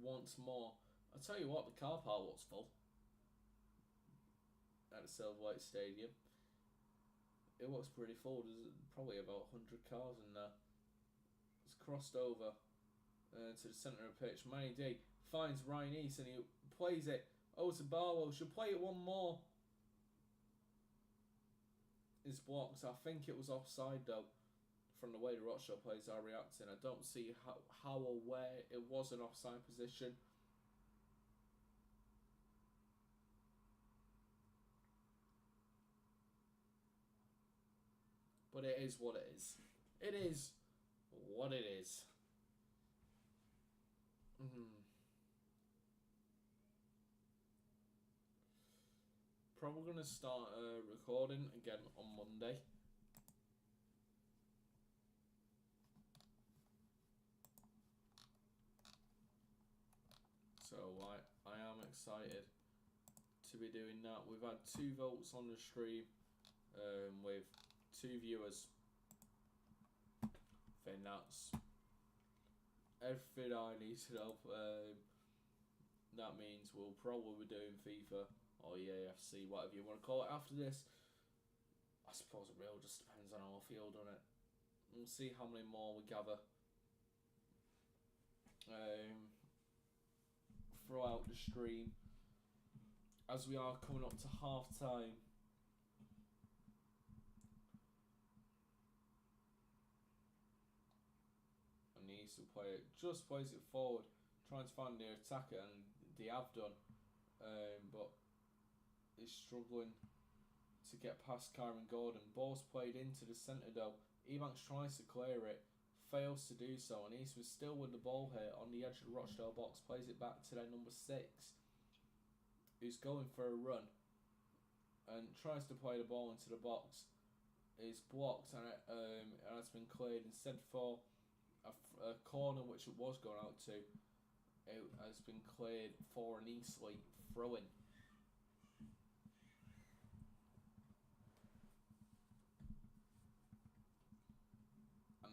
once more. I'll tell you what, the car park looks full at the Eastleigh Stadium. It looks pretty full. There's probably about 100 cars in there. It's crossed over to the centre of the pitch. Manny D finds Ryan East and he plays it. Oh, to Barwell. Should play it one more. It's blocked. I think it was offside though. From the way the Rochdale players are reacting, I don't see how or where it was an offside position. But it is what it is. It is what it is. Probably going to start recording again on Monday. So I am excited to be doing that. We've had 2 votes on the stream with 2 viewers. I think that's everything I need to know. That means we'll probably be doing FIFA or EAFC, whatever you want to call it after this. I suppose it really just depends on how I feel, doesn't it? We'll see how many more we gather throughout the stream as we are coming up to half time. And he needs to play it, just plays it forward, trying to find the attacker, and they have done, but is struggling to get past Kyron Gordon. Ball's played into the centre though. Ebanks tries to clear it, fails to do so, and East was still with the ball here on the edge of the Rochdale box. Plays it back to their number 6, who's going for a run and tries to play the ball into the box. Is blocked, and it has been cleared. Instead for a corner which it was going out to, it has been cleared for an Eastleigh throw-in.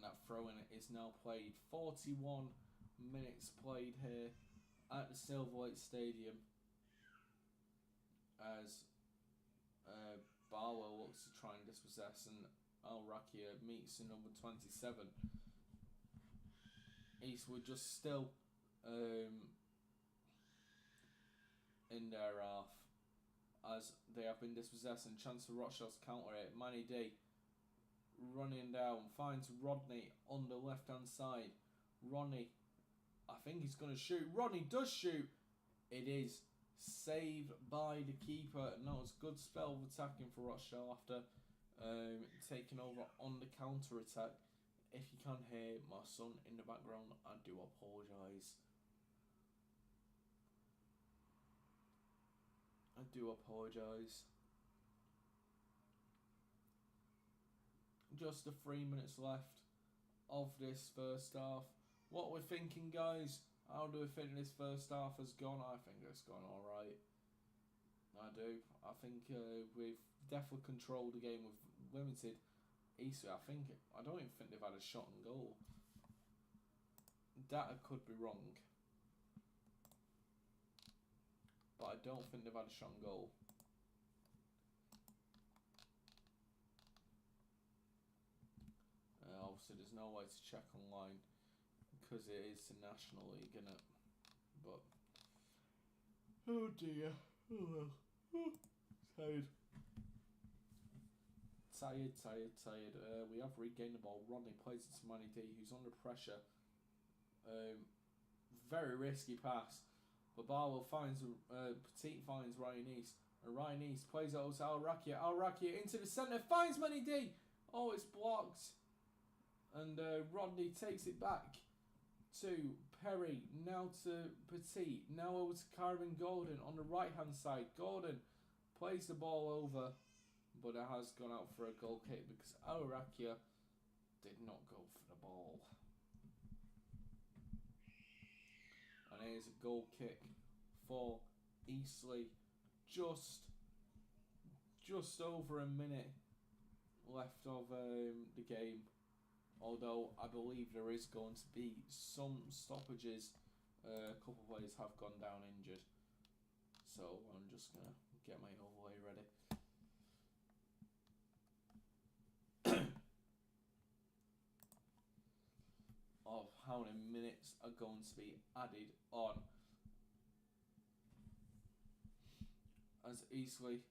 That throw-in is now played. 41 minutes played here at the Eastleigh Stadium as Barlow looks to try and dispossess, and Al-Rakia meets the number 27. Eastwood just still in their half as they have been dispossessed, and chance for Rochdale's counter it. Manny D running down, finds Rodney on the left hand side. Ronnie, I think he's going to shoot. Rodney does shoot. It is saved by the keeper. And that was a good spell of attacking for Rochdale after taking over on the counter attack. If you can hear my son in the background, I do apologise. I do apologise. Just the 3 minutes left of this first half. What we're thinking, guys? How do we think this first half has gone? I think it's gone alright. I do. I think we've definitely controlled the game with limited Eastleigh. I don't even think they've had a shot on goal. That could be wrong, but I don't think they've had a shot on goal. Obviously, there's no way to check online because it is the National League, innit? But oh dear, oh well, tired. Tired. We have regained the ball. Rodney plays it to Manny D, who's under pressure. Very risky pass. But Barlow finds Petit finds Ryan East. And Ryan East plays it out to Al Rakia. Al Rakia into the centre, finds Manny D. Oh, it's blocked. And Rodney takes it back to Perry. Now to Petit. Now over to Kyron Gordon on the right hand side. Gordon plays the ball over, but it has gone out for a goal kick because Al Rakia did not go for the ball. And here's a goal kick for Eastleigh. Just over a minute left of the game. Although I believe there is going to be some stoppages. A couple of players have gone down injured. So I'm just going to get my overlay ready. Of how many minutes are going to be added on. As Eastleigh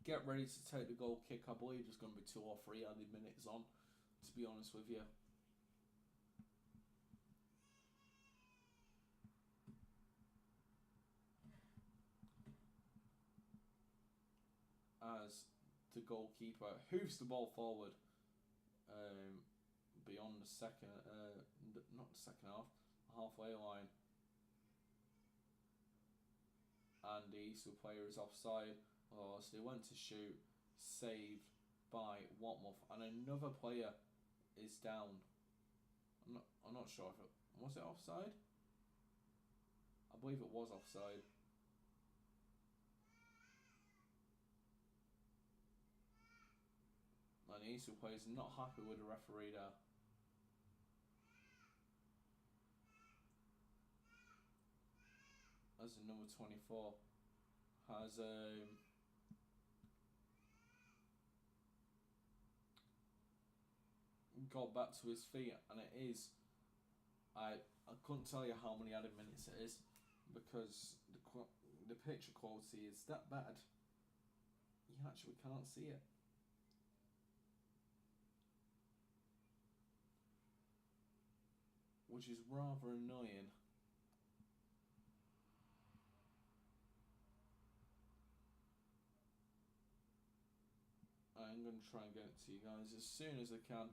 get ready to take the goal kick. I believe there's going to be 2 or 3 added minutes on, to be honest with you. As the goalkeeper hoofs the ball forward beyond the second, not the second half, halfway line. And the Eastleigh player is offside. Oh, so they went to shoot, saved by Watmouth, and another player is down. I'm not sure if it was it offside. I believe it was offside. And the Eastleigh player is not happy with the referee there. As the number 24 has got back to his feet, and it is, I couldn't tell you how many added minutes it is because the picture quality is that bad you actually can't see it. Which is rather annoying. I'm going to try and get it to you guys as soon as I can.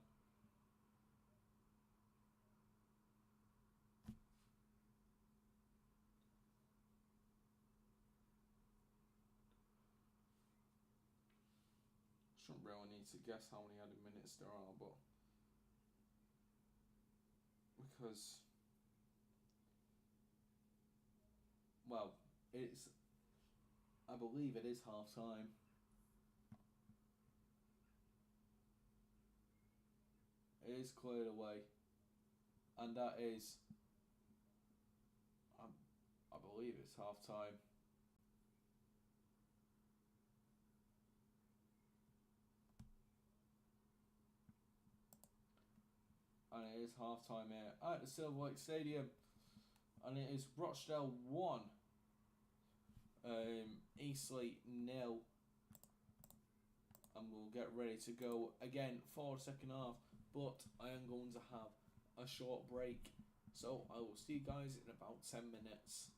Shouldn't really need to guess how many added minutes there are, but because, well, I believe it is half time. It is cleared away, and that is, I believe it's half time. And it is half time here at the Silver Lake Stadium, and it is Rochdale 1, Eastleigh 0. And we'll get ready to go again for the second half, but I am going to have a short break, so I will see you guys in about 10 minutes.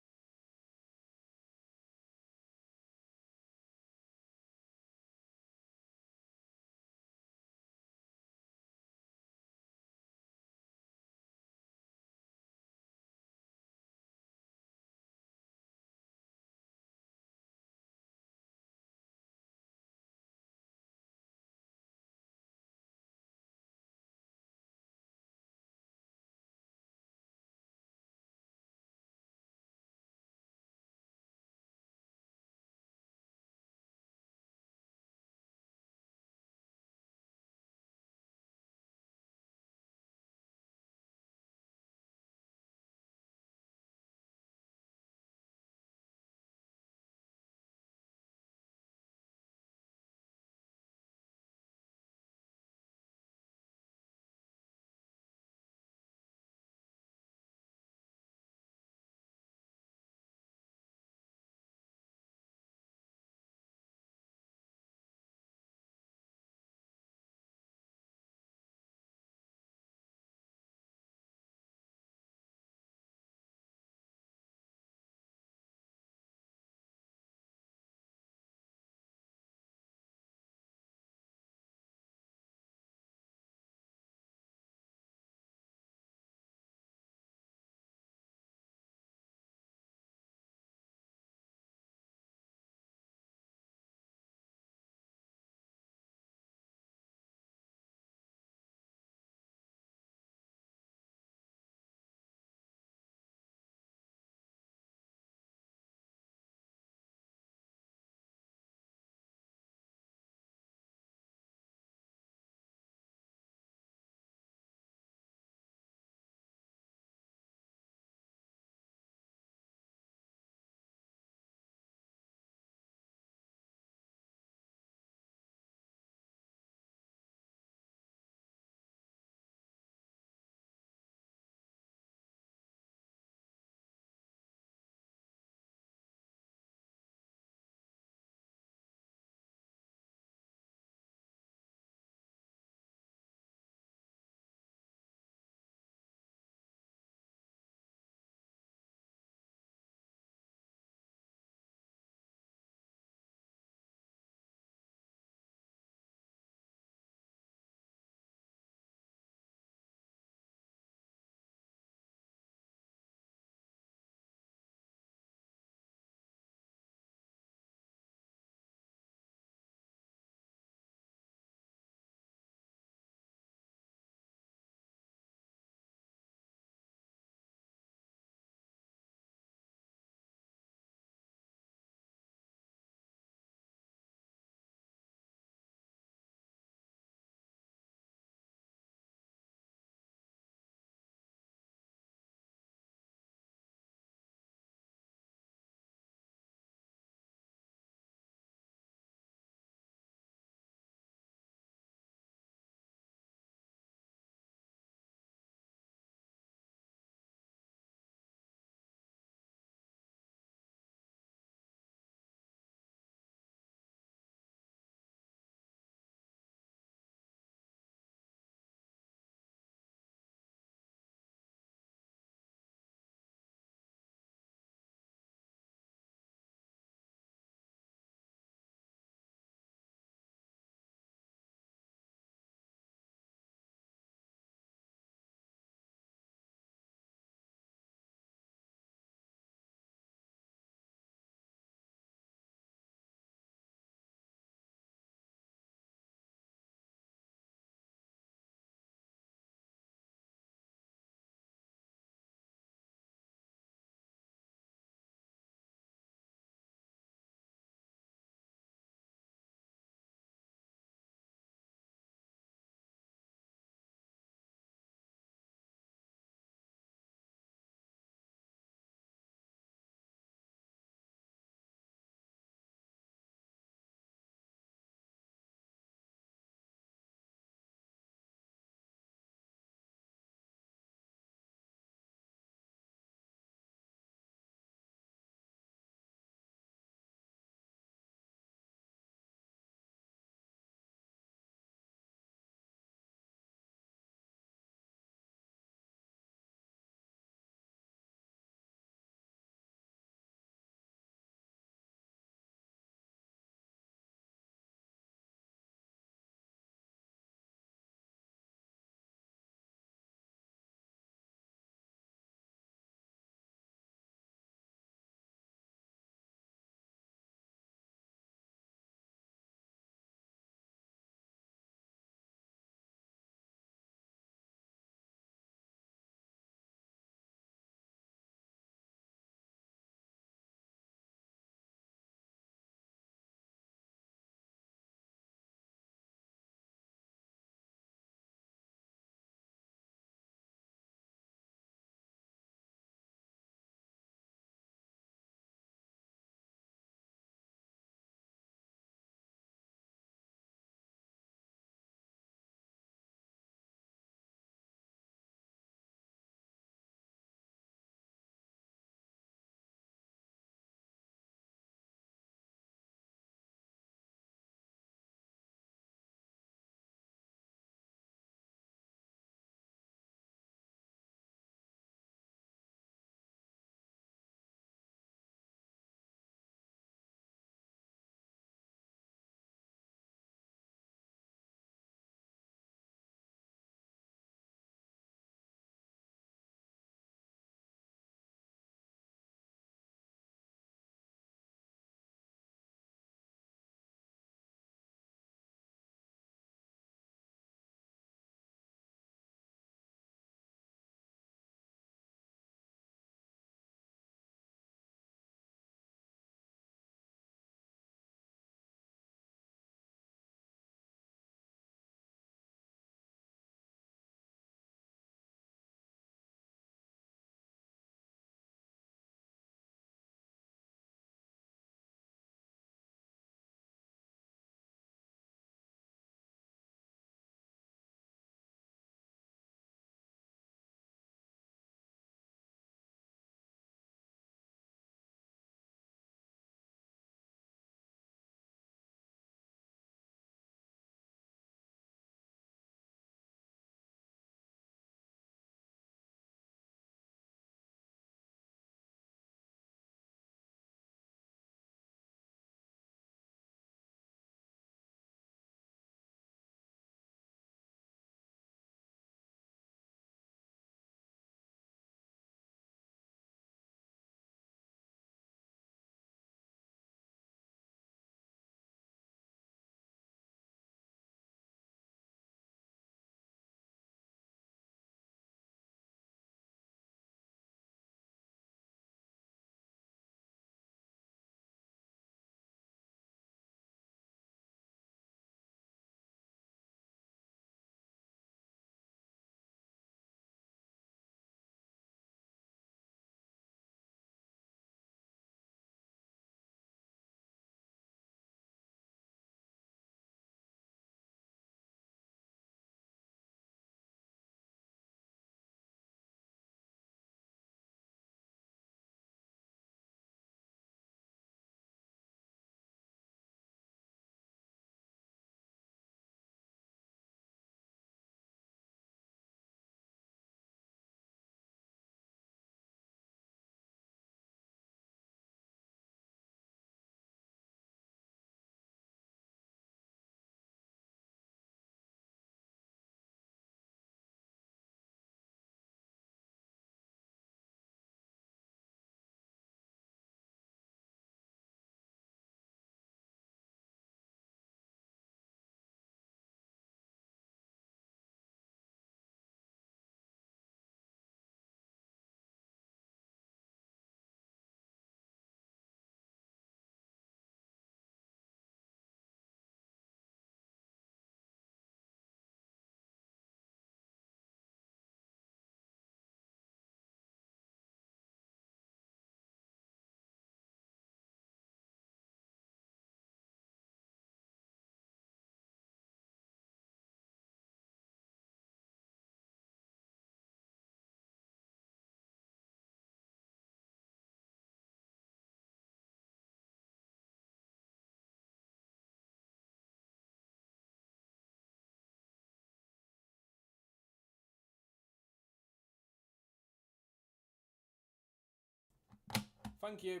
Thank you.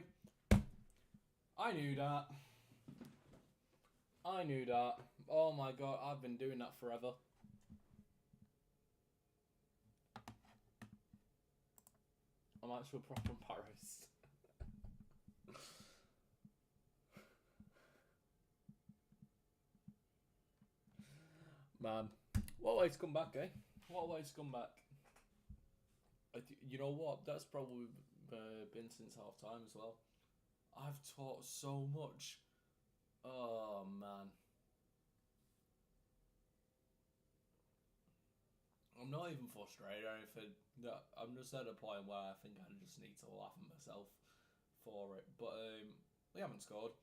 I knew that. I knew that. Oh my god, I've been doing that forever. I'm actually proper embarrassed. Man, what a way to come back, eh? What a way to come back. You know what? That's probably been since half time as well. I've taught so much. Oh man. I'm not even frustrated or anything. I'm just at a point where I think I just need to laugh at myself for it. But we haven't scored.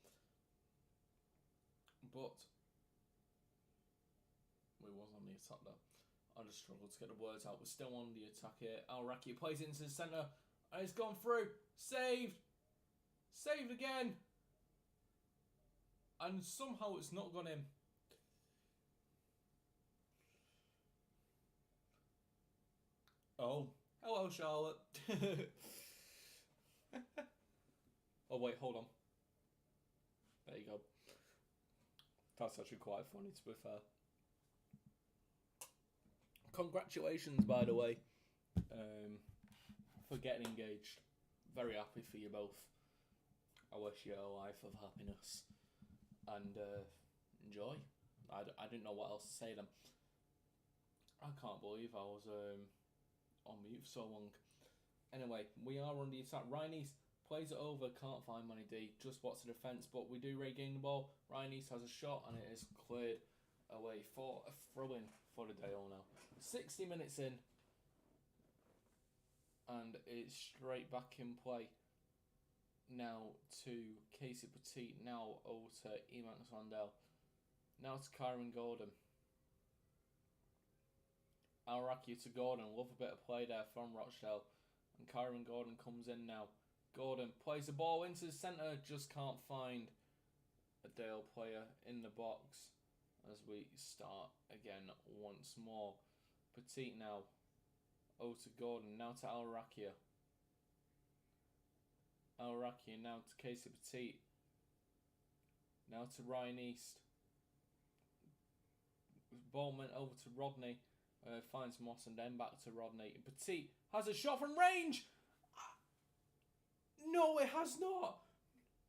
But we was on the attack though. I just struggled to get the words out. We're still on the attack here. Al-Raki plays it into the centre. And it's gone through. Saved. Saved again. And somehow it's not gone in. Oh. Hello, Charlotte. Oh, wait, hold on. There you go. That's actually quite funny, to be fair. Congratulations, by the way, for getting engaged. Very happy for you both. I wish you a life of happiness and enjoy. I didn't know what else to say then. I can't believe I was on mute for so long. Anyway, we are on the attack. Ryan East plays it over, can't find Manny D, just spots the defence, but we do regain the ball. Ryan East has a shot and it is cleared away for a throw-in for the Dale now. 60 minutes in and it's straight back in play now to Casey Petit, now over to Emax Randell, now to Kyron Gordon. Al-Raki to Gordon, love a bit of play there from Rochdale, and Kyron Gordon comes in now. Gordon plays the ball into the centre, just can't find a Dale player in the box as we start again once more. Petit now, over to Gordon, now to Al-Rakia. Al-Rakia now to Casey Petit. Now to Ryan East. Ball went over to Rodney. Finds Moss and then back to Rodney. Petit has a shot from range. No, it has not.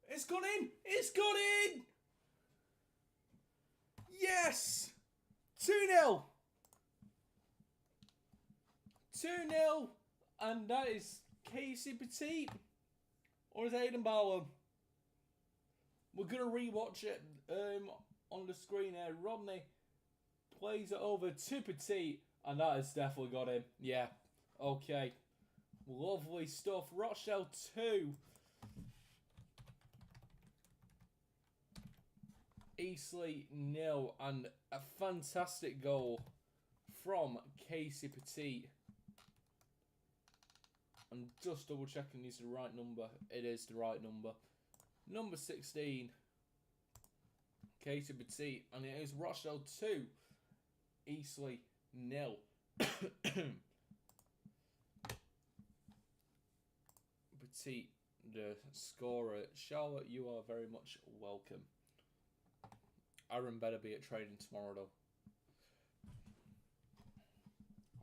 It's gone in. It's gone in. Yes. 2-0. 2-0. And that is Casey Petit. Or is it Aiden Bauer? We're going to rewatch it on the screen here. Rodney plays it over to Petit. And that has definitely got him. Yeah. Okay. Lovely stuff. Rochdale 2. Eastleigh 0. And a fantastic goal from Casey Petit. I'm just double checking he's the right number. It is the right number. Number 16. Casey Petit. And it is Rochdale 2. Eastleigh 0. Petit, the scorer. Charlotte, you are very much welcome. Aaron better be at training tomorrow though.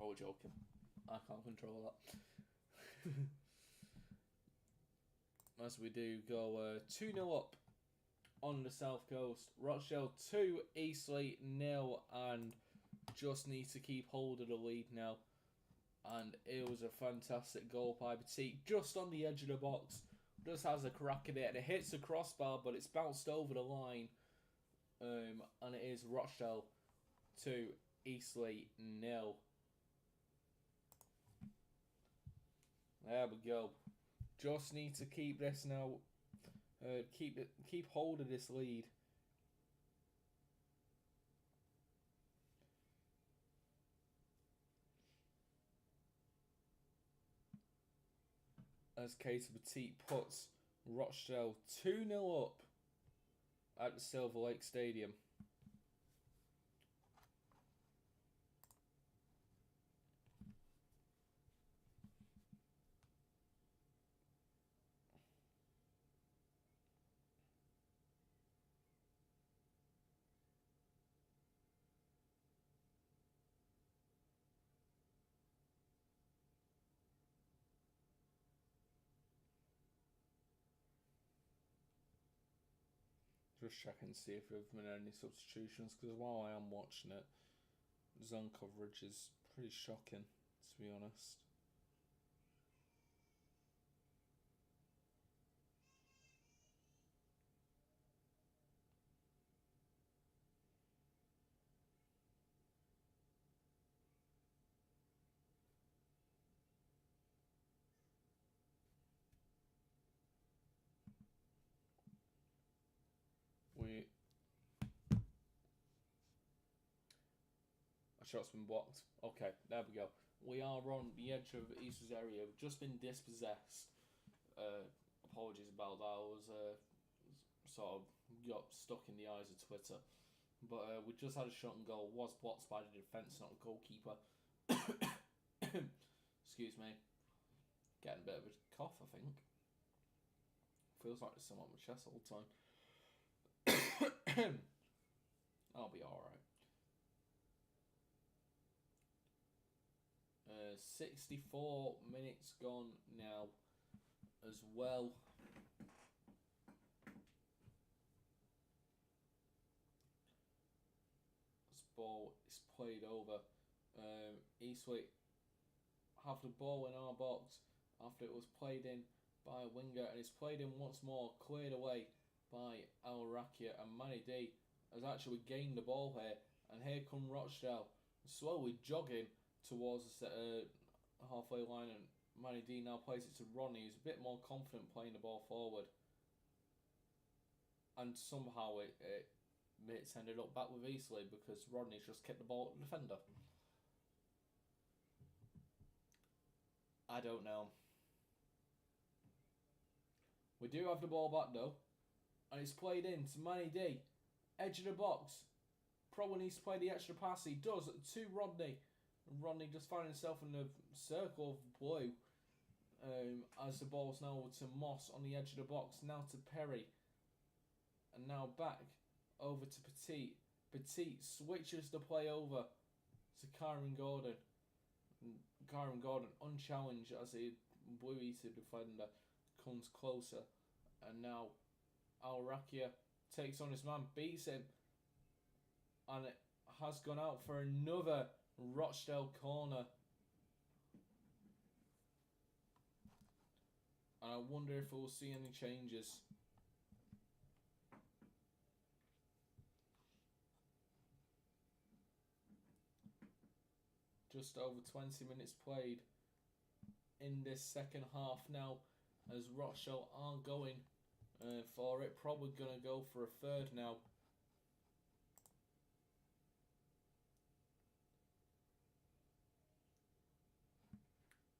Oh, joking. I can't control that. As we do go 2-0 up on the South Coast. Rochdale 2, Eastleigh 0, and just need to keep hold of the lead now. And it was a fantastic goal by Petit, just on the edge of the box. Just has a crack at it, and it hits the crossbar, but it's bounced over the line. And it is Rochdale 2, Eastleigh 0. There we go. Just need to keep this now. Keep hold of this lead. As Casey Petit puts Rochdale 2-0 up at the Silver Lake Stadium. Just checking to see if there have been any substitutions, because while I am watching it, zone coverage is pretty shocking, to be honest. A shot's been blocked. Okay, there we go. We are on the edge of Eastleigh's area. We've just been dispossessed. Apologies about that. I was sort of got stuck in the eyes of Twitter. But we just had a shot and goal. Was blocked by the defence, not the goalkeeper. Excuse me. Getting a bit of a cough, I think. Feels like there's something on my chest all the time. I'll be alright. 64 minutes gone now as well. This ball is played over. Eastleigh have the ball in our box after it was played in by a winger, and it's played in once more, cleared away by ROCHDALE, and Manny D has actually gained the ball here, and here come Rochdale slowly jogging towards the halfway line, and Manny D now plays it to Ronnie, who's a bit more confident playing the ball forward, and somehow it's ended up back with Eastleigh because Rodney's just kicked the ball at the defender. I don't know. We do have the ball back though, and it's played in to Manny D, edge of the box. Probably needs to play the extra pass. He does to Rodney. And Rodney just found himself in the circle of blue. As the ball's now to Moss on the edge of the box. Now to Perry. And now back over to Petit. Petit switches the play over to Kyron Gordon. And Kyron Gordon unchallenged as a blue-eater defender comes closer. And now ROCHDALE takes on his man, beats him. And it has gone out for another Rochdale corner. And I wonder if we'll see any changes. Just over 20 minutes played in this second half now, as Rochdale are going for it. Probably going to go for a third now.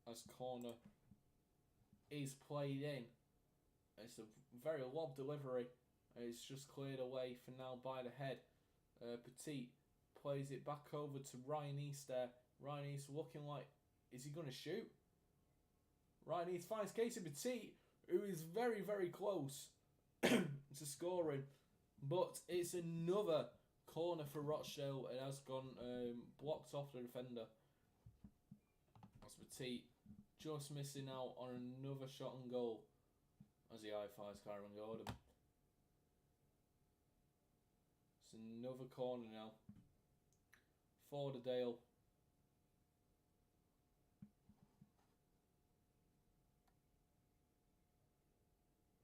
As corner is played in. It's a very lob delivery. It's just cleared away for now by the head. Petit plays it back over to Ryan East there. Ryan East looking like, is he going to shoot? Ryan East finds Casey Petit, who is very, very close to scoring. But it's another corner for Rochdale. It has gone blocked off the defender. That's Petit just missing out on another shot and goal as he high-fives Kyron Gordon. It's another corner now for the Dale.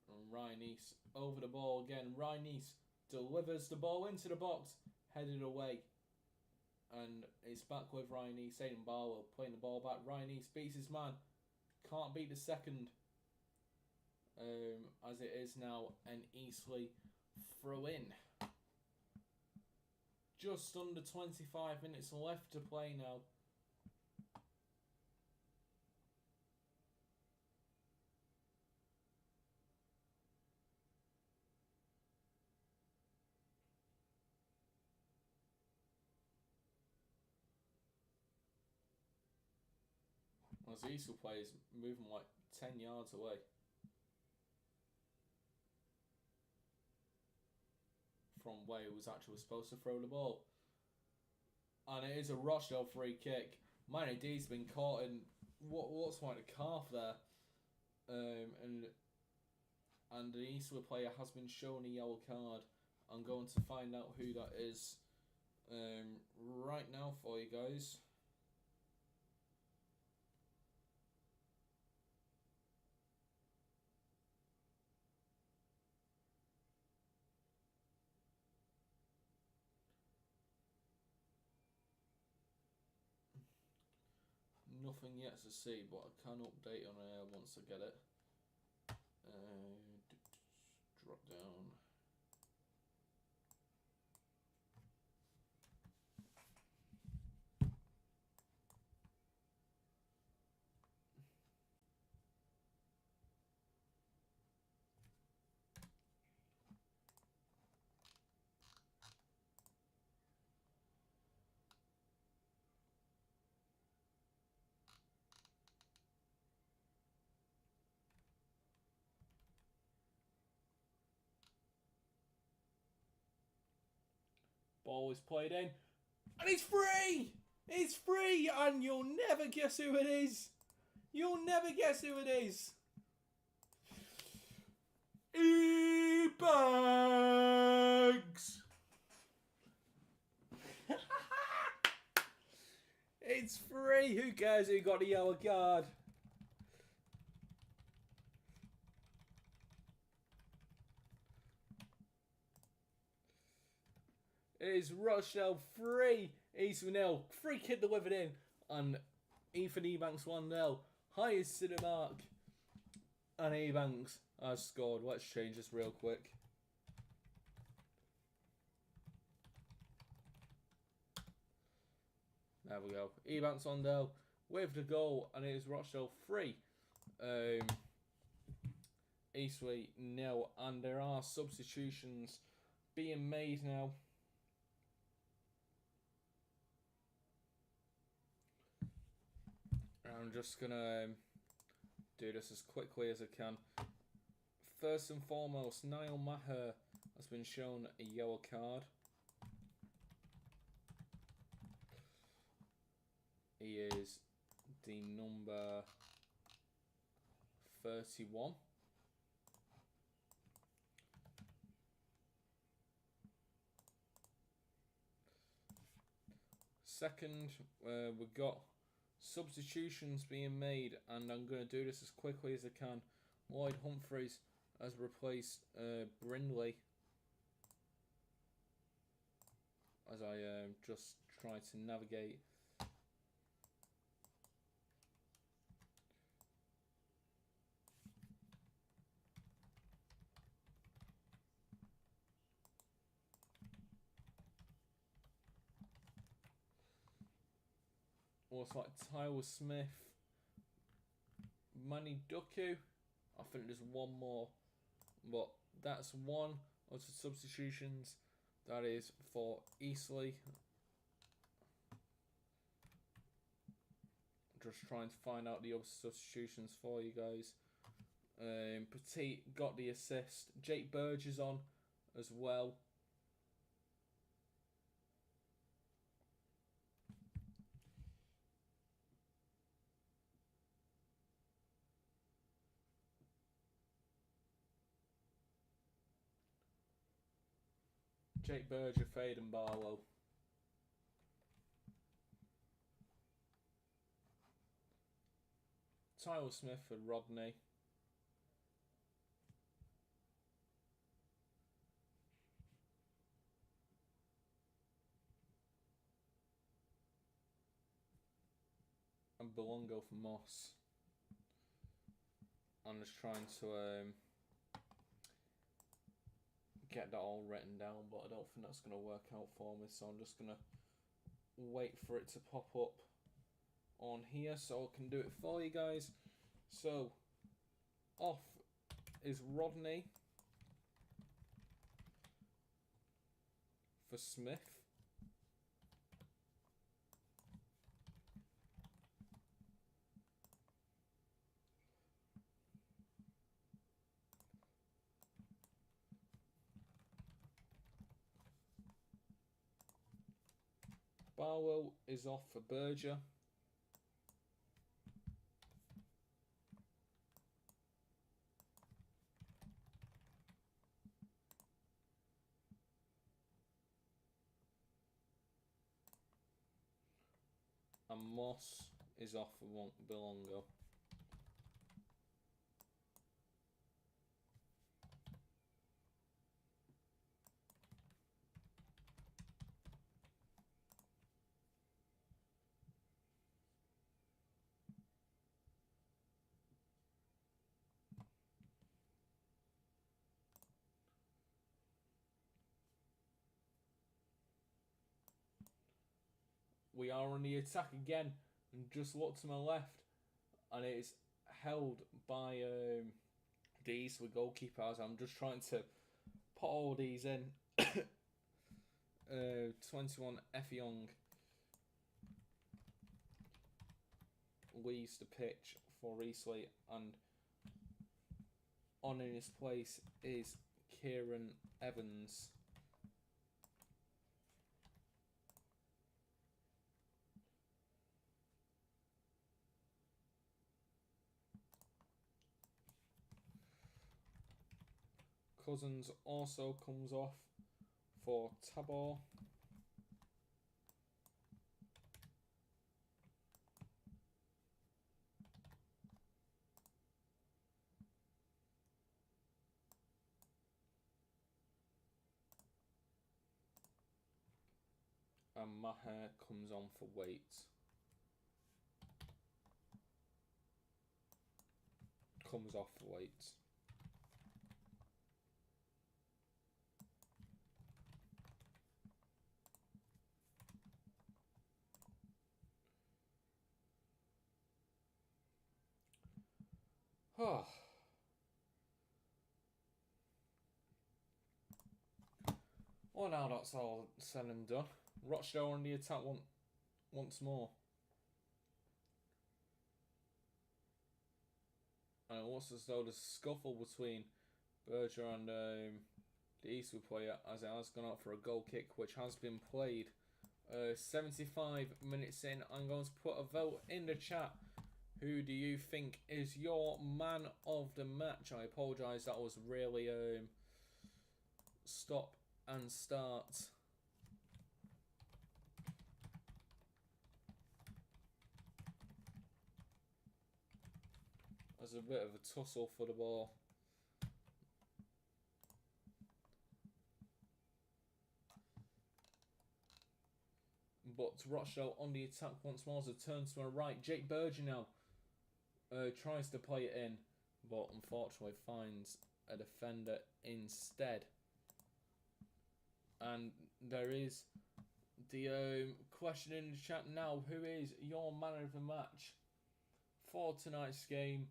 And Ryan East over the ball again. Ryan East delivers the ball into the box, headed away. And it's back with Ryan East. Aiden Barlow playing the ball back. Ryan East beats his man. Can't beat the second. As it is now an Eastleigh throw in. Just under 25 minutes left to play now. As Eastleigh plays moving like 10 yards away from where he was actually supposed to throw the ball. And it is a Rochdale free kick. Manny D's been caught in what looks like a calf there. And the Eastleigh player has been shown a yellow card I'm going to find out who that is right now for you guys. Nothing yet to see, but I can update on air once I get it. Drop down. Ball is played in, and it's free! It's free, and you'll never guess who it is. You'll never guess who it is. E-Bags! It's free. Who cares who got a yellow card? It is Rochdale 3, Eastleigh 0. Free kick delivered in, and Ethan Ebanks 1-0. Highest to the mark, and Ebanks has scored. Let's change this real quick. There we go. Ebanks 1-0 with the goal, and it is Rochdale 3. Eastleigh 0, and there are substitutions being made now. I'm just gonna do this as quickly as I can. First and foremost, Niall Maher has been shown a yellow card. He is the number 31. Second, we've got substitutions being made, and I'm going to do this as quickly as I can. Lloyd Humphreys has replaced Brindley, as I just try to navigate. Also, like Tyler Smith, Manny Duku. I think there's one more, but that's one of the substitutions. That is for Eastleigh. Just trying to find out the other substitutions for you guys. Petit got the assist. Jake Burge is on as well. Jake Berger, Fade and Barlow. Tyler Smith for Rodney. And Belongo for Moss. I'm just trying to get that all written down, but I don't think that's going to work out for me, so I'm just going to wait for it to pop up on here so I can do it for you guys. So, off is Rodney for Smith. Barlow is off for Berger. And Moss is off for Belongo. We are on the attack again, and just look to my left, and it is held by the Eastleigh goalkeepers. I'm just trying to put all these in. 21 F Young leaves the pitch for Eastleigh, and on in his place is Kieran Evans. Cousins also comes off for Tabor. And Maher comes on for Waits. Comes off for Waits. Oh. Well, now that's all said and done. Rochdale on the attack once more. And it looks as though there's a scuffle between Berger and the Eastleigh player, as it has gone out for a goal kick, which has been played. 75 minutes in, I'm going to put a vote in the chat. Who do you think is your man of the match? I apologise, that was really stop and start. There's a bit of a tussle for the ball. But Rochdale on the attack once more as a turn to my right. Jake Berger now tries to play it in, but unfortunately finds a defender instead. And there is the question in the chat now. Who is your man of the match for tonight's game?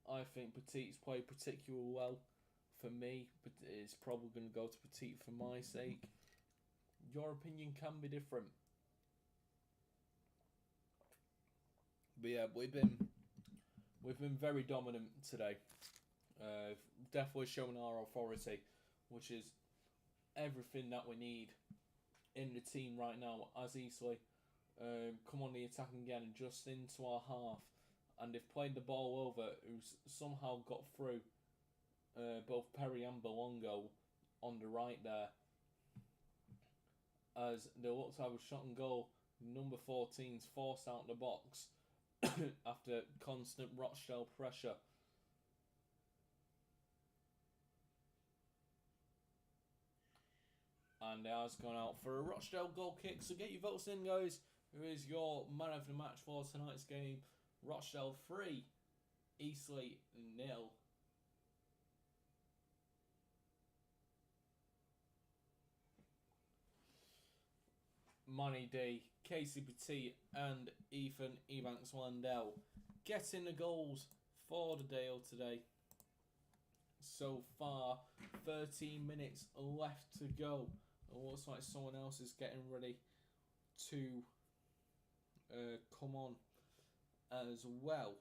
I think Petit's played particularly well for me, but it's probably going to go to Petit for my sake. Your opinion can be different. But yeah, we've been very dominant today. Definitely showing our authority, which is everything that we need in the team right now. As Eastleigh come on the attack again, just into our half, and they've played the ball over, who's somehow got through both Perry and Belongo on the right there. As they look to have a shot and goal, number 14's forced out the box after constant Rochdale pressure. And it has gone out for a Rochdale goal kick. So get your votes in, guys. Who is your man of the match for tonight's game? Rochdale 3, Eastleigh 0. Manny D, Casey Petit and Ethan Ebanks Landell getting the goals for the Dale today. So far, 13 minutes left to go. It looks like someone else is getting ready to come on as well.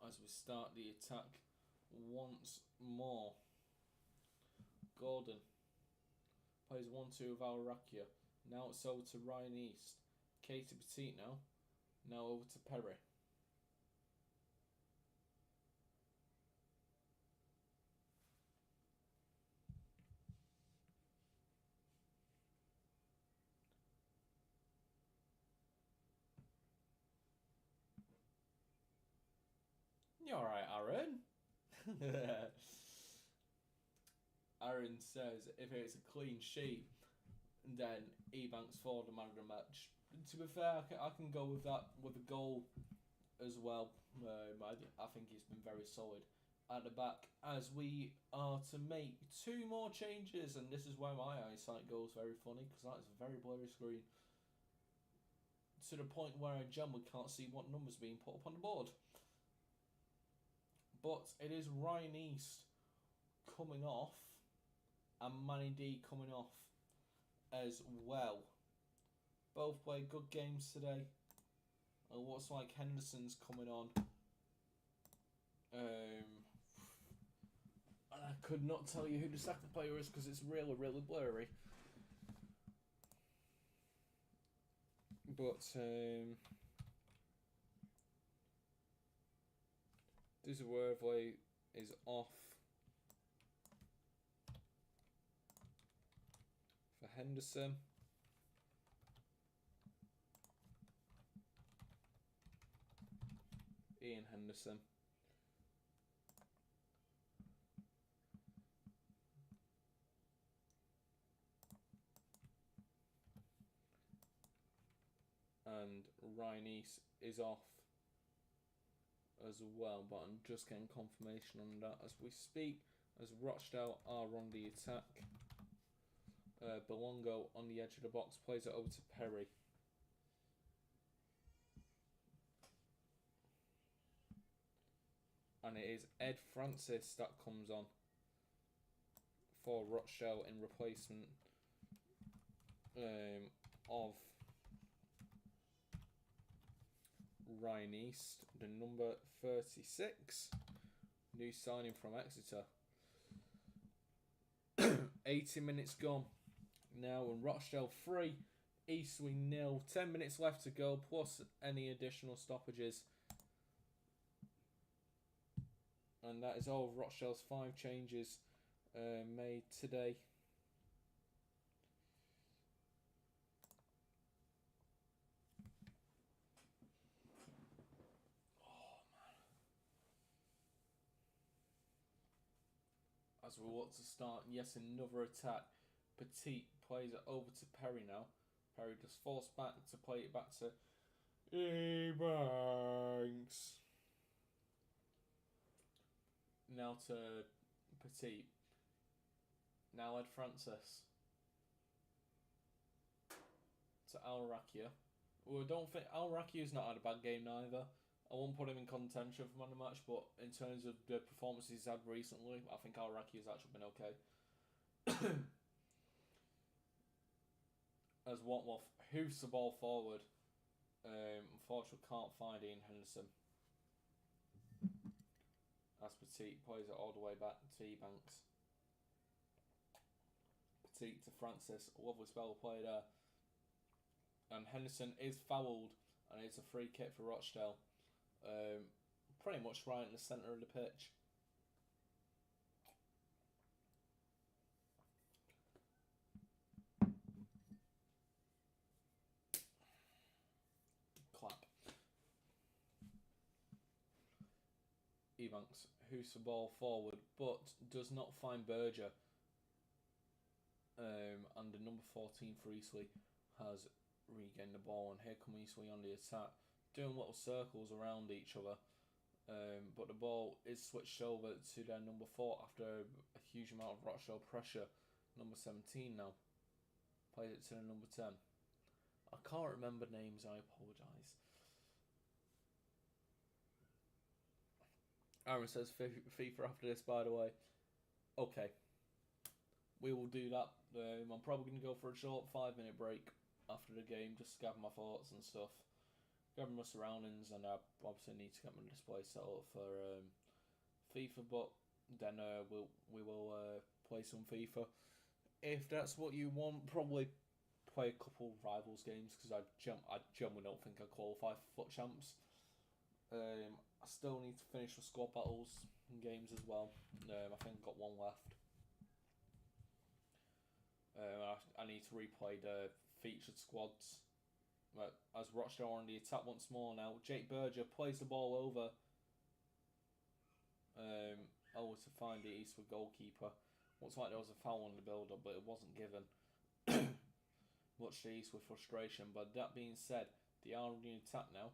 As we start the attack once more. Gordon plays 1-2 with Al-Rakia. Now it's over to Ryan East. Katie Petit now. Now over to Perry. You alright, Aaron? Aaron says if it's a clean sheet, then Ebanks for the man of the match. To be fair, I can go with that with a goal as well. I think he's been very solid at the back, as we are to make 2 more changes, and this is where my eyesight goes very funny, because that is a very blurry screen. To the point where I generally can't see what numbers being put up on the board. But it is Ryan East coming off, and Manny D coming off as well. Both played good games today. It looks like Henderson's coming on. I could not tell you who the second player is because it's really, really blurry. But Worthley is off for Henderson. Ian Henderson. And Ryan East is off as well, but I'm just getting confirmation on that as we speak, as Rochdale are on the attack. Belongo on the edge of the box plays it over to Perry. And it is Ed Francis that comes on for Rochdale in replacement of Ryan East, the number 36, new signing from Exeter. 80 minutes gone now, and Rochdale 3, Eastleigh 0. 10 minutes left to go, plus any additional stoppages. And that is all of Rochdale's 5 changes made today. As we want to start, yes, another attack. Petit plays it over to Perry now. Perry just forced back to play it back to Ebanks. Now to Petit. Now Ed Francis. To Al-Rakia. Well, I don't think Al-Rakia's not had a bad game neither. I won't put him in contention for man of the match, but in terms of the performances he's had recently, I think Al-Raki has actually been okay. As Watmoth hoofs the ball forward. Unfortunately, can't find Ian Henderson. As Petit plays it all the way back to Ebanks. Petit to Francis. A lovely spell of play there. And Henderson is fouled, and it's a free kick for Rochdale. Pretty much right in the centre of the pitch. Clap. Ebanks hoofs the ball forward, but does not find Berger. And the number 14 for Eastleigh has regained the ball, and here come Eastleigh on the attack, doing little circles around each other. But the ball is switched over to their number 4 after a huge amount of Rochdale pressure. Number 17 now plays it to the number 10. I can't remember names, I apologise. Aaron says FIFA after this, by the way. Okay. We will do that. I'm probably going to go for a short 5-minute break after the game, just to gather my thoughts and stuff. Gather my surroundings, and I obviously need to get my display set up for FIFA, but then we will play some FIFA. If that's what you want, probably play a couple rivals games because I generally don't think I qualify for FUT Champs. I still need to finish the squad battles games as well. I think I've got one left. I need to replay the featured squads. As Rochdale are on the attack once more now. Jake Berger plays the ball over. To find the Eastwood goalkeeper. Looks like there was a foul on the build-up, but it wasn't given. Much to Eastwood frustration. But that being said, they are on the attack now.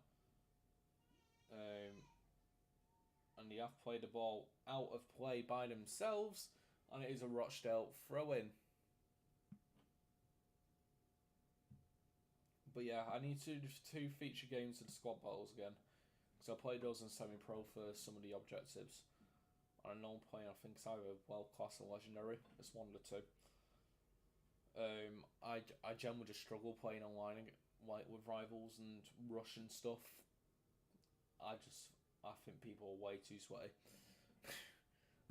And they have played the ball out of play by themselves. And it is a Rochdale throw-in. But yeah, I need to do 2 feature games of the squad battles again. Because I played those in semi-pro for some of the objectives. And I know I'm playing, I think it's either World Class or Legendary. It's one of the 2. I generally just struggle playing online like with rivals and rush and stuff. I think people are way too sweaty.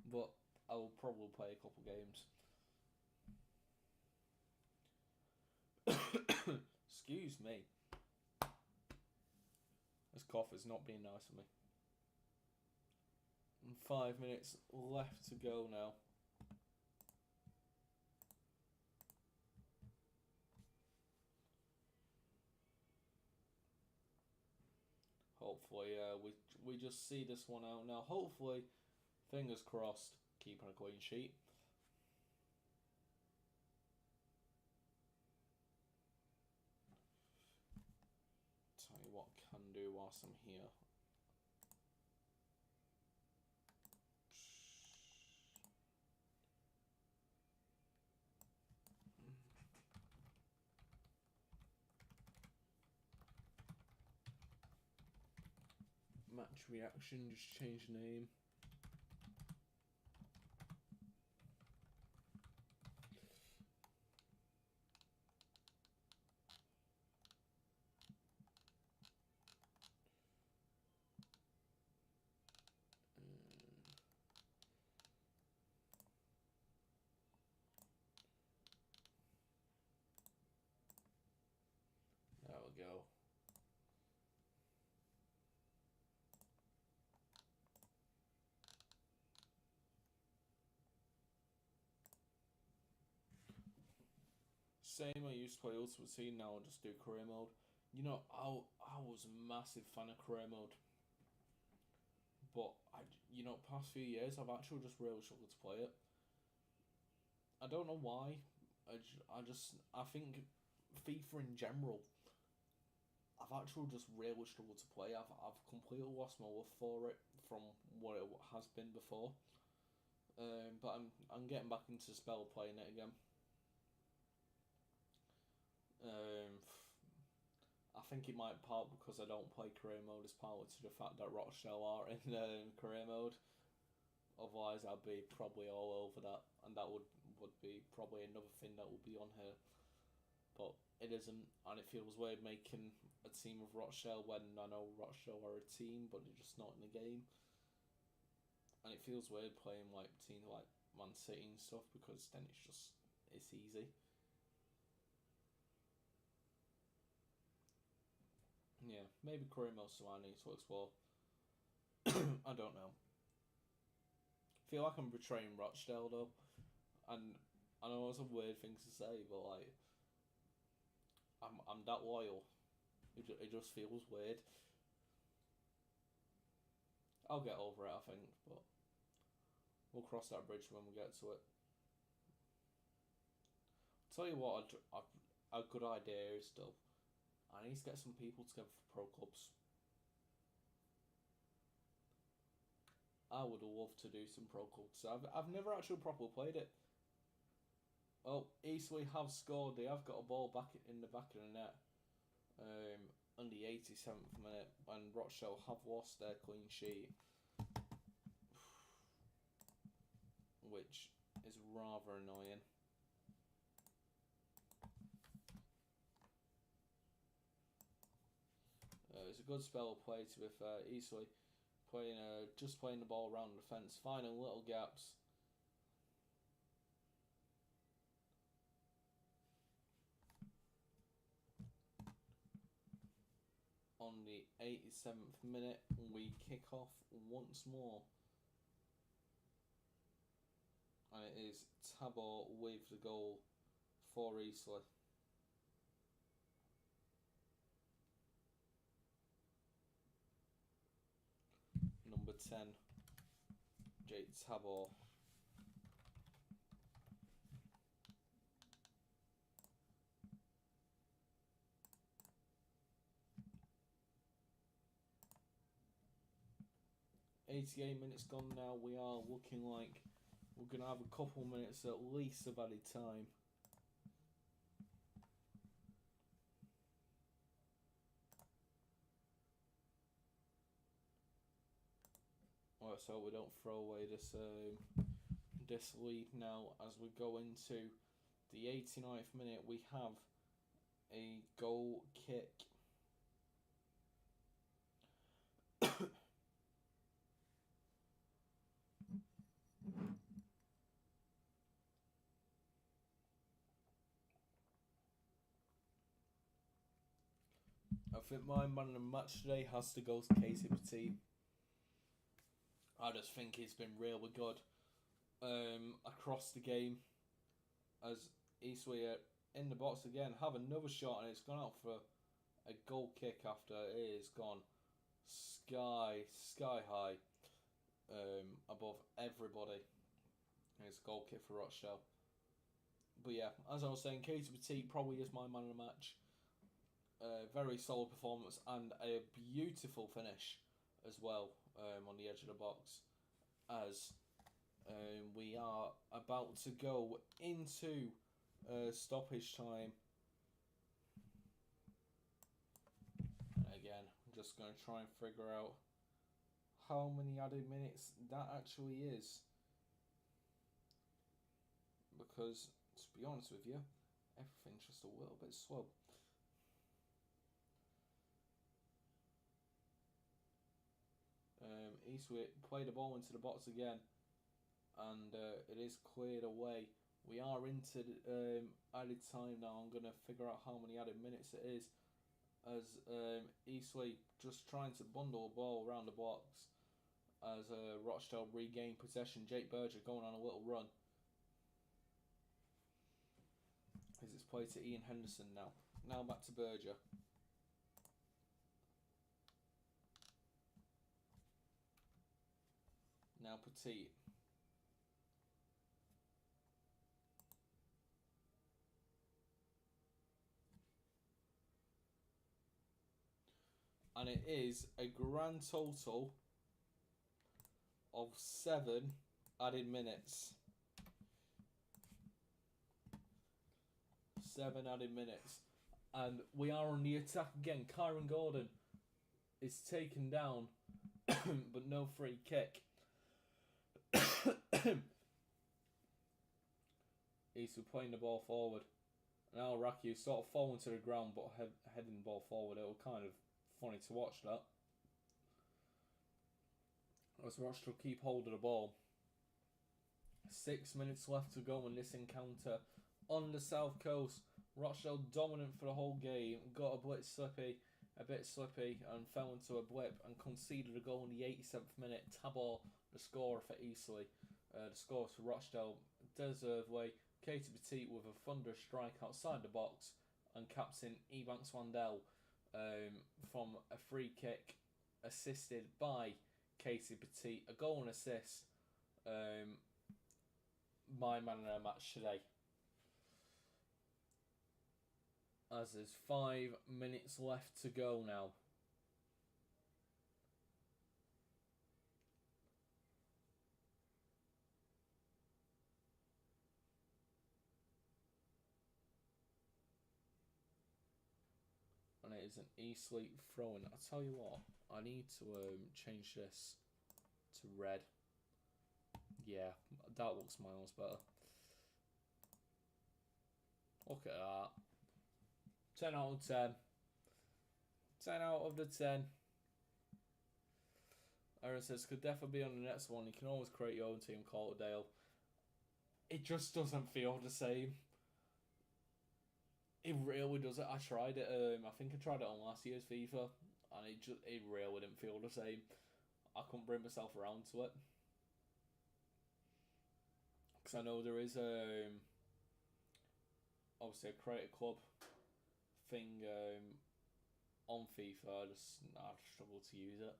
But I will probably play a couple games. Excuse me. This cough is not being nice to me. 5 minutes left to go now. Hopefully, we just see this one out now. Hopefully, fingers crossed, keeping a clean sheet. Tell you what I can do whilst I'm here. Match reaction, just change the name. There we go. Same, I used to play Ultimate Team, now I just do career mode. You know, I was a massive fan of career mode. But, past few years, I've actually just really struggled to play it. I don't know why. I think FIFA in general, I've actually just really struggled to play. I've completely lost my love for it from what it has been before. But I'm getting back into the spell of playing it again. I think it might part because I don't play career mode is partly to the fact that Rochdale are in career mode. Otherwise, I'd be probably all over that, and that would be probably another thing that would be on here. But it isn't, and it feels weird making a team of Rochdale when I know Rochdale are a team, but they're just not in the game. And it feels weird playing like teams like Man City and stuff because then it's easy. Yeah, maybe career mode so I need to explore. I don't know. Feel like I'm betraying Rochdale though, and I know it's a weird thing to say, but like, I'm that loyal. It just feels weird. I'll get over it, I think, but we'll cross that bridge when we get to it. Tell you what, a good idea is though. I need to get some people together for pro clubs. I would love to do some pro clubs. I've never actually properly played it. Oh, Eastleigh have scored. They have got a ball back in the back of the net. On the 87th minute, and Rochdale have lost their clean sheet, which is rather annoying. It's a good spell of play to be fair. Eastleigh just playing the ball around the fence, finding little gaps. 87th minute, we kick off once more. And it is Tabor with the goal for Eastleigh. Number 10, Jake Tabor. "88 minutes gone now. We are looking like we're going to have a couple minutes at least of added time. Let's hope we don't throw away this lead now as we go into the 89th minute. We have a goal kick. I think my man of the match today has to go to Casey Petit. I just think he's been really good across the game. As Eastleigh in the box again, have another shot, and it's gone out for a goal kick after it is gone sky high above everybody. And it's a goal kick for Rochdale. But yeah, as I was saying, Casey Petit probably is my man of the match. Very solid performance and a beautiful finish as well on the edge of the box, as we are about to go into stoppage time. And again, I'm just going to try and figure out how many added minutes that actually is, because to be honest with you, everything's just a little bit slow. Eastleigh play the ball into the box again, and it is cleared away. We are into added time now. I'm going to figure out how many added minutes it is, as Eastleigh just trying to bundle a ball around the box as Rochdale regain possession. Jake Berger going on a little run as it's played to Ian Henderson now. Now back to Berger. Now Petit. And it is a grand total of 7 added minutes. 7 added minutes. And we are on the attack again. Kyron Gordon is taken down, but no free kick. Eastwood playing the ball forward. Now Raki is sort of falling to the ground but heading the ball forward. It was kind of funny to watch that. As Rochdale keep hold of the ball. 6 minutes left to go in this encounter on the south coast. Rochdale dominant for the whole game. Got a bit slippy, and fell into a blip and conceded a goal in the 87th minute. Tabor, the scorer for Eastleigh. The score for Rochdale, deservedly. Katie Petit with a thunderous strike outside the box, and captain Ebanks Wandel from a free kick assisted by Katie Petit. A goal and assist. My man in the match today. As there's 5 minutes left to go now. And it is an Eastleigh throw-in. I'll tell you what, I need to change this to red. Yeah, that looks miles better. Look at that. 10 out of 10. 10 out of the 10. Aaron says, could definitely be on the next one. You can always create your own team, Coulterdale. It just doesn't feel the same. It really doesn't. I tried it. I think I tried it on last year's FIFA, and it really didn't feel the same. I couldn't bring myself around to it, because I know there is obviously a create a club thing on FIFA. I struggle to use it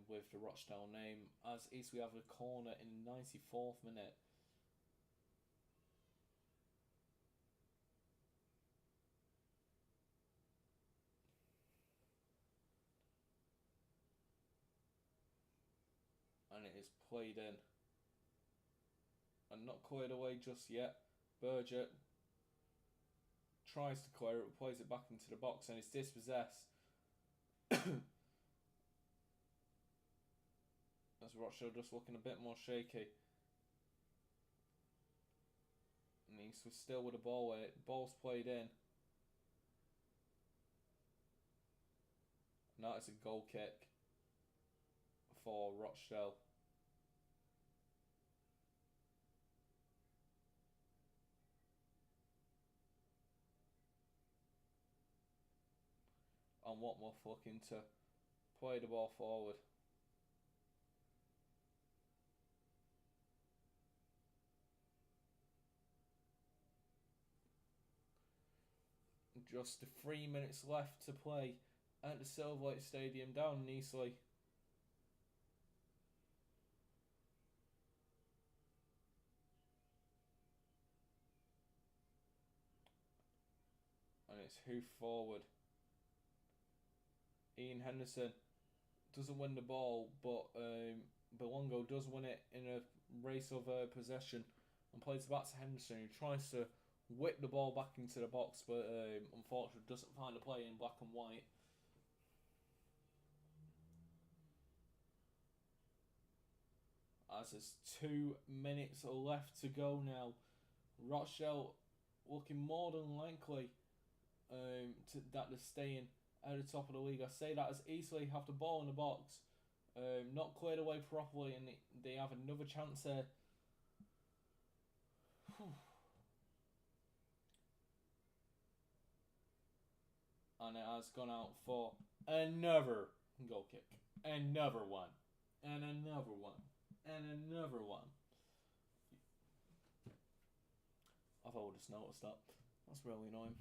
with the Rochdale name. As is, we have a corner in the 94th minute. And it is played in. And not cleared away just yet. Burgett tries to clear it, plays it back into the box, and it's dispossessed. As Rochdale just looking a bit more shaky. And he's still with the ball. Ball's played in. Now it's a goal kick for Rochdale. And Watmouth looking to play the ball forward. Just 3 minutes left to play at the Silverlight Stadium down in Eastleigh. And it's hoof forward. Ian Henderson doesn't win the ball, but Belongo does win it in a race of possession and plays it back to Henderson, who tries to whip the ball back into the box, but unfortunately doesn't find a play in black and white. As there's 2 minutes left to go now. Rochdale looking more than likely that they're staying at the top of the league. I say that as Eastleigh have the ball in the box, not cleared away properly, and they have another chance here. And it has gone out for another goal kick. Another one. And another one. And another one. I've always just noticed that. That's really annoying.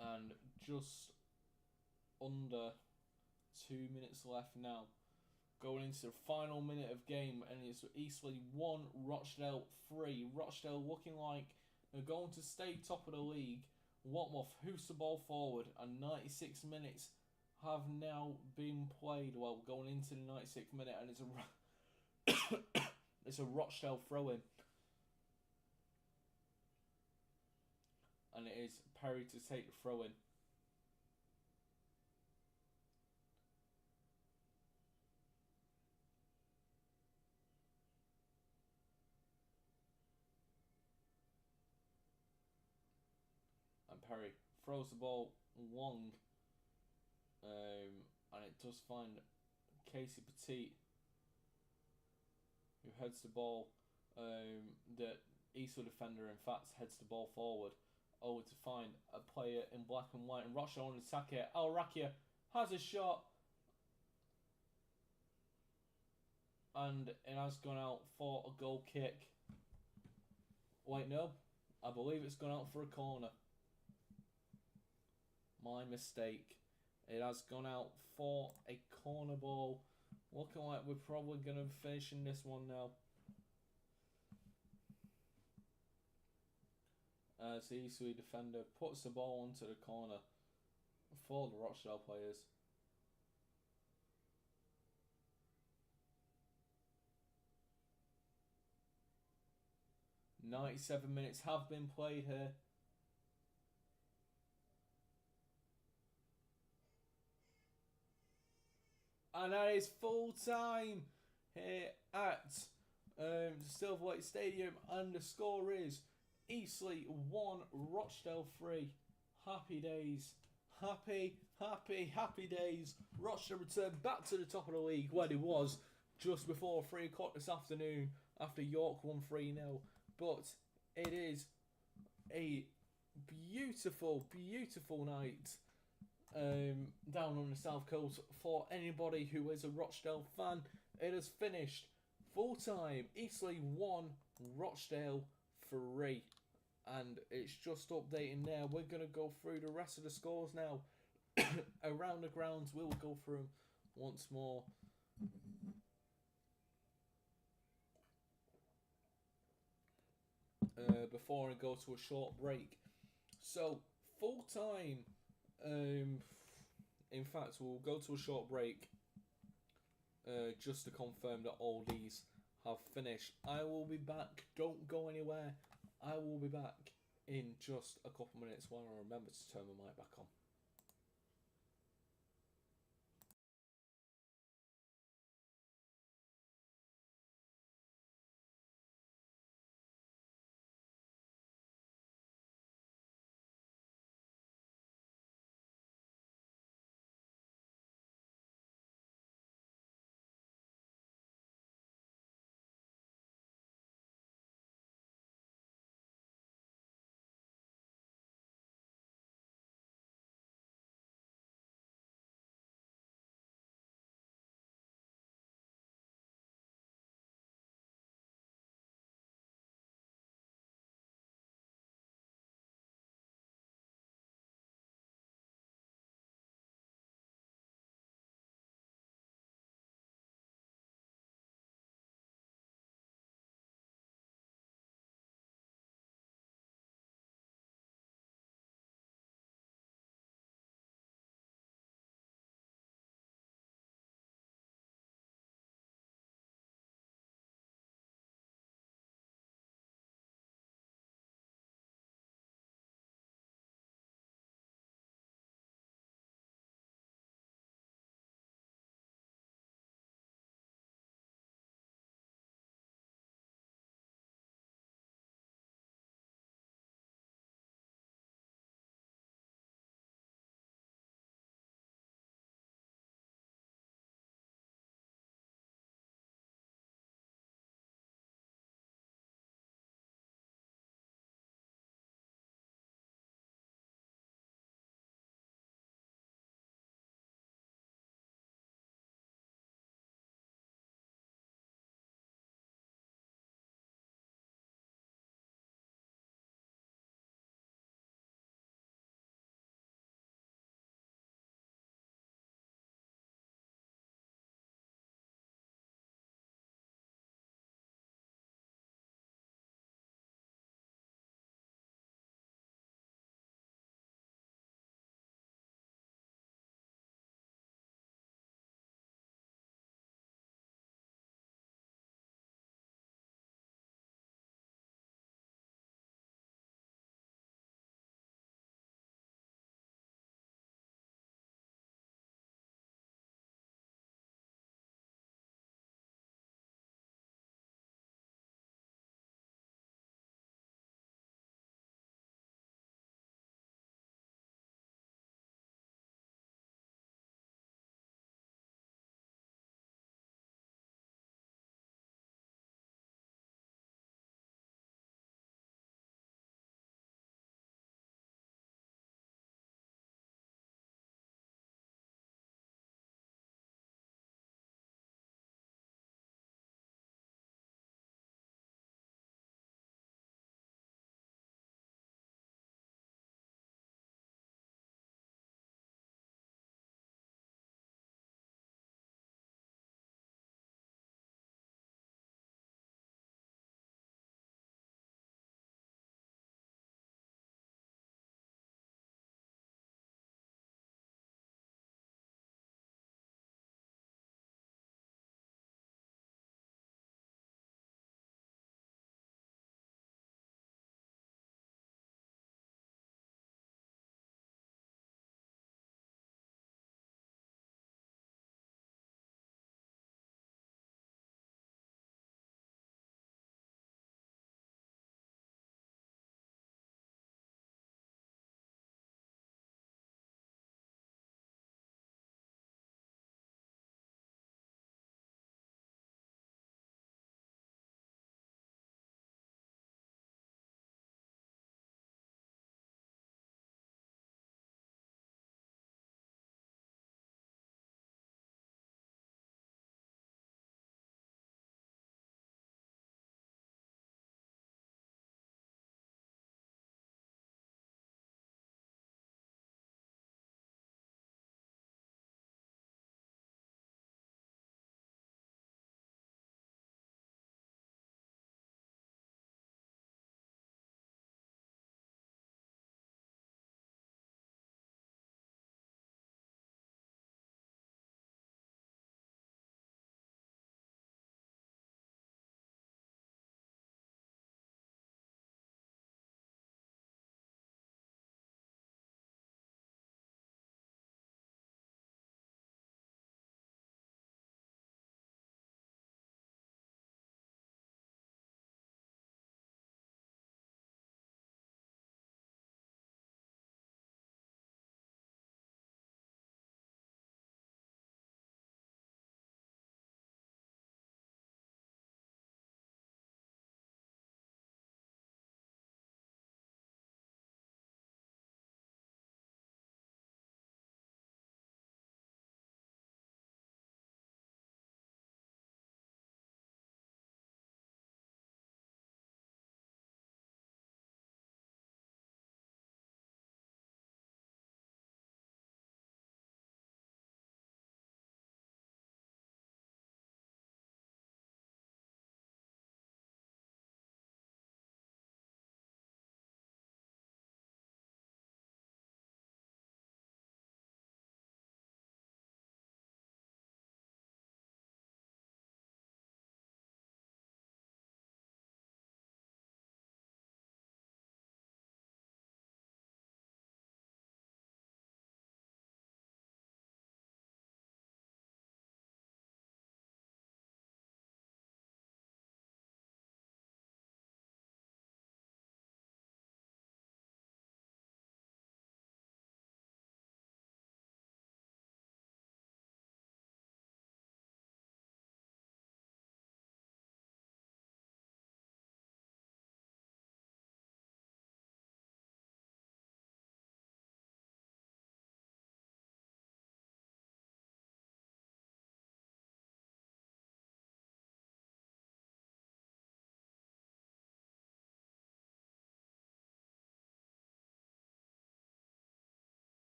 And just under 2 minutes left now. Going into the final minute of game, and it's Eastleigh 1, Rochdale 3. Rochdale looking like they're going to stay top of the league. Watmouth hoofs the ball forward, and 96 minutes have now been played. Well, going into the 96th minute, and it's a Rochdale throw-in. And it is Perry to take the throw-in. And Perry throws the ball long. And it does find Casey Petit, who heads the ball. The Eastwood defender, in fact, heads the ball forward. Over to find a player in black and white. And Rochdale on attack here. Al Rakia has a shot. And it has gone out for a goal kick. Wait, no. I believe it's gone out for a corner. My mistake. It has gone out for a corner ball. Looking like we're probably going to be finishing this one now. As the Eastleigh defender puts the ball onto the corner for the Rochdale players. "97 minutes have been played here. And that is full time here at Silverlight Stadium, and the score is Eastleigh 1, Rochdale 3. Happy days. Happy days. Rochdale returned back to the top of the league where it was just before 3 o'clock this afternoon after York won 3-0. But it is a beautiful, beautiful night down on the south coast for anybody who is a Rochdale fan. It has finished full time. Eastleigh 1, Rochdale 3. And it's just updating there. We're going to go through the rest of the scores now. Around the grounds, we'll go through them once more. Before I go to a short break. So, full time. In fact, we'll go to a short break just to confirm that all these have finished. I will be back. Don't go anywhere. I will be back in just a couple minutes while I remember to turn my mic back on.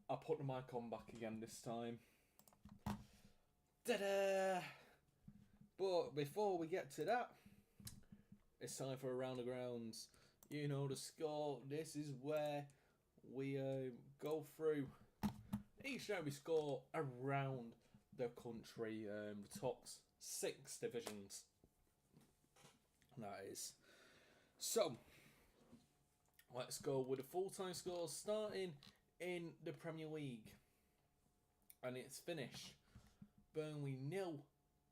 I put the mic on back again this time. Ta-da! But before we get to that, it's time for a round of grounds. You know the score. This is where we go through each time we score around the country, the top 6 divisions. That is. So, let's go with the full-time scores starting in the Premier League. And it's finished. Burnley 0,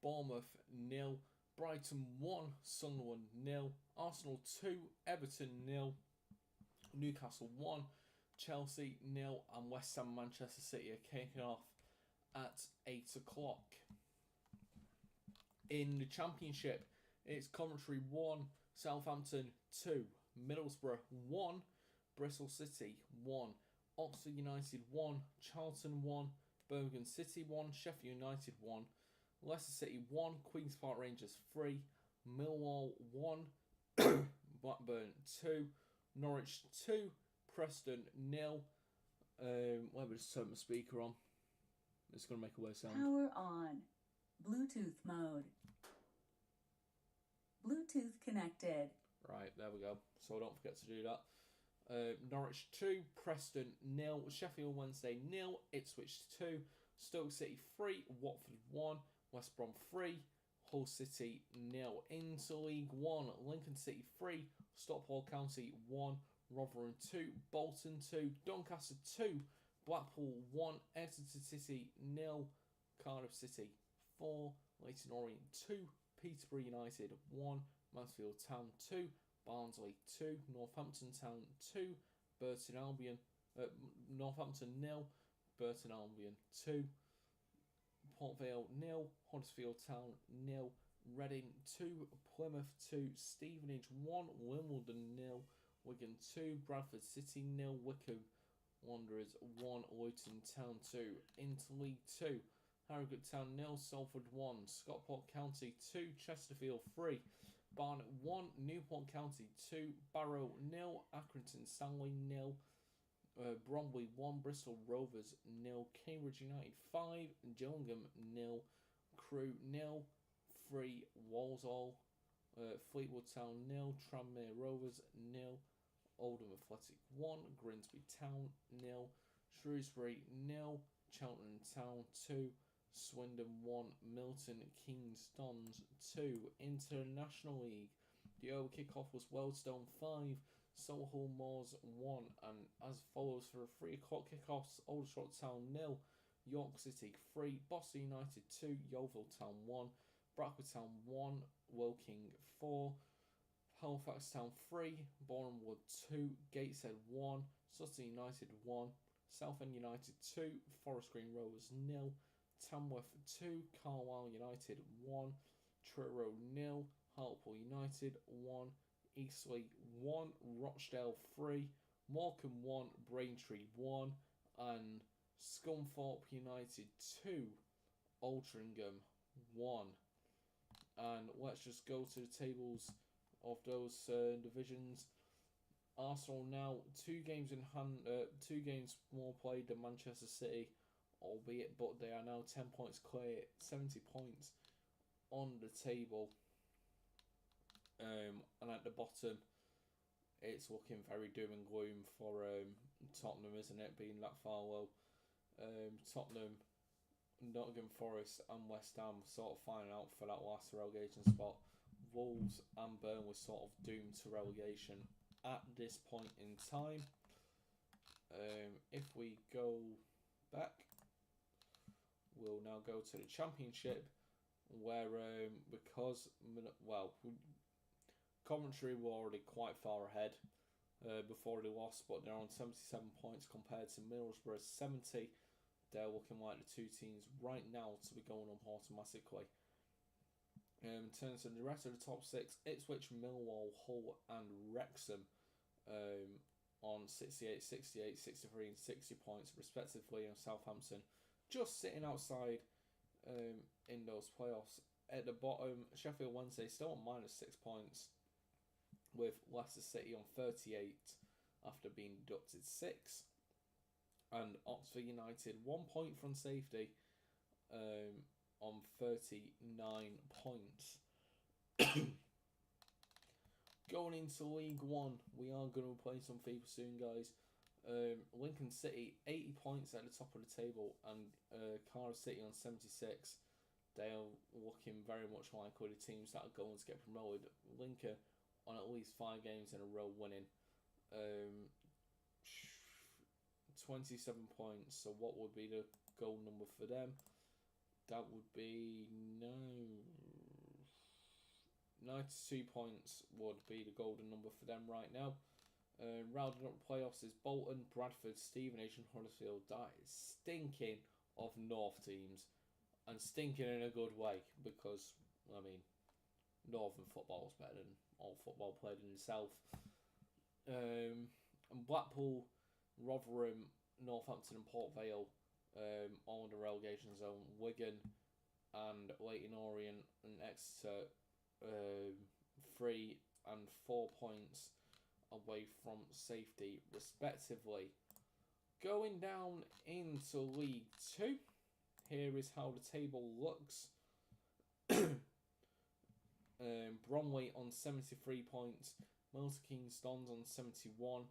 Bournemouth 0, Brighton 1, Sunderland 0, Arsenal 2, Everton 0, Newcastle 1, Chelsea 0, and West Ham Manchester City are kicking off at 8 o'clock. In the Championship, it's Coventry 1, Southampton 2, Middlesbrough 1, Bristol City 1, Oxford United 1, Charlton 1, Birmingham City 1, Sheffield United 1, Leicester City 1, Queen's Park Rangers 3, Millwall 1, Blackburn 2, Norwich 2, Preston 0. Let me just turn my speaker on. It's going to make a weird sound. Power on. Bluetooth mode. Bluetooth connected. Right, there we go. So don't forget to do that. Norwich 2, Preston 0, Sheffield Wednesday 0, Ipswich 2, Stoke City 3, Watford 1, West Brom 3, Hull City 0. Into League 1, Lincoln City 3, Stockport County 1, Rotherham 2, Bolton 2, Doncaster 2, Blackpool 1, Exeter City 0, Cardiff City 4, Leyton Orient 2, Peterborough United 1, Mansfield Town 2, Barnsley 2, Northampton Town 2, Burton Albion, Northampton 0, Burton Albion 2, Port Vale 0, Huddersfield Town 0, Reading 2, Plymouth 2, Stevenage 1, Wimbledon 0, Wigan 2, Bradford City 0, Wycombe Wanderers 1, Luton Town 2. Into League 2, Harrogate Town 0, Salford 1, Stockport County 2, Chesterfield 3, Barnet 1, Newport County 2, Barrow 0, Accrington Stanley 0, Bromley 1, Bristol Rovers 0, Cambridge United 5, Gillingham 0, Crewe 0, 3, Walsall, Fleetwood Town 0, Tranmere Rovers 0, Oldham Athletic 1, Grimsby Town 0, Shrewsbury 0, Cheltenham Town 2, Swindon 1, Milton Keynes Dons 2. International League, the early kickoff was Wealdstone 5, Solihull Moors 1, and as follows for a 3 o'clock kickoffs: Aldershot Town 0, York City 3, Boston United 2, Yeovil Town 1, Bradford Town 1, Woking 4, Halifax Town 3, Bournemouth 2, Gateshead 1, Sutton United 1, Southend United 2, Forest Green Rovers 0, Tamworth 2, Carlisle United 1, Truro 0, Hartlepool United 1, Eastleigh 1, Rochdale 3, Morecambe 1, Braintree 1, and Scunthorpe United 2, Altrincham 1. And let's just go to the tables of those divisions. Arsenal now 2 games in hand, 2 games more played than Manchester City, albeit, but they are now 10 points clear, 70 points on the table. And at the bottom, it's looking very doom and gloom for Tottenham, isn't it, being that far low? Tottenham, Nottingham Forest and West Ham sort of finding out for that last relegation spot. Wolves and Burnley sort of doomed to relegation at this point in time. If we go back, we'll now go to the Championship, where because, well, Coventry were already quite far ahead before they lost, but they're on 77 points compared to Middlesbrough's 70. They're looking like the 2 teams right now to be going up automatically. In terms of the rest of the top 6, Ipswich, Millwall, Hull and Wrexham on 68, 68, 63 and 60 points respectively, and Southampton just sitting outside in those playoffs. At the bottom, Sheffield Wednesday still on minus 6 points, with Leicester City on 38 after being deducted 6. And Oxford United 1 point from safety on 39 points. Going into League One, we are going to play some FIFA soon, guys. Lincoln City 80 points at the top of the table, and Cardiff City on 76. They are looking very much like other teams that are going to get promoted. Lincoln on at least 5 games in a row winning. 27 points. So what would be the goal number for them? That would be 92 points would be the golden number for them right now. Rounding up the playoffs is Bolton, Bradford, Stevenage and Huddersfield. That is stinking of North teams. And stinking in a good way. Because, I mean, Northern football is better than all football played in the South. And Blackpool, Rotherham, Northampton and Port Vale all in the relegation zone. Wigan and Leyton Orient and Exeter 3 and 4 points away from safety respectively. Going down into League 2, here is how the table looks. Bromley on 73 points, Milton Keynes Dons on 71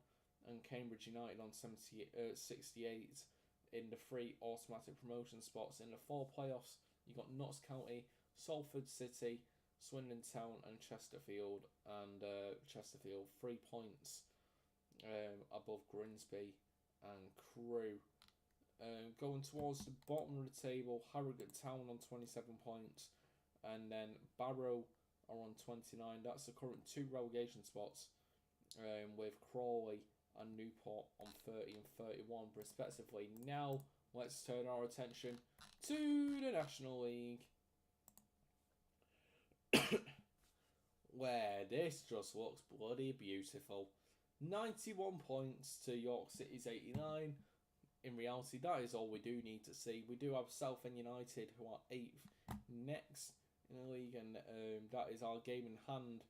and Cambridge United on 68 in the 3 automatic promotion spots. In the 4 playoffs, you got Notts County, Salford City, Swindon Town and Chesterfield, and Chesterfield 3 points above Grimsby and Crewe. Going towards the bottom of the table, Harrogate Town on 27 points, and then Barrow are on 29. That's the current 2 relegation spots, with Crawley and Newport on 30 and 31 respectively. Now let's turn our attention to the National League, where this just looks bloody beautiful. 91 points to York City's 89. In reality, that is all we do need to see. We do have Southend United, who are 8th next in the league, and that is our game in hand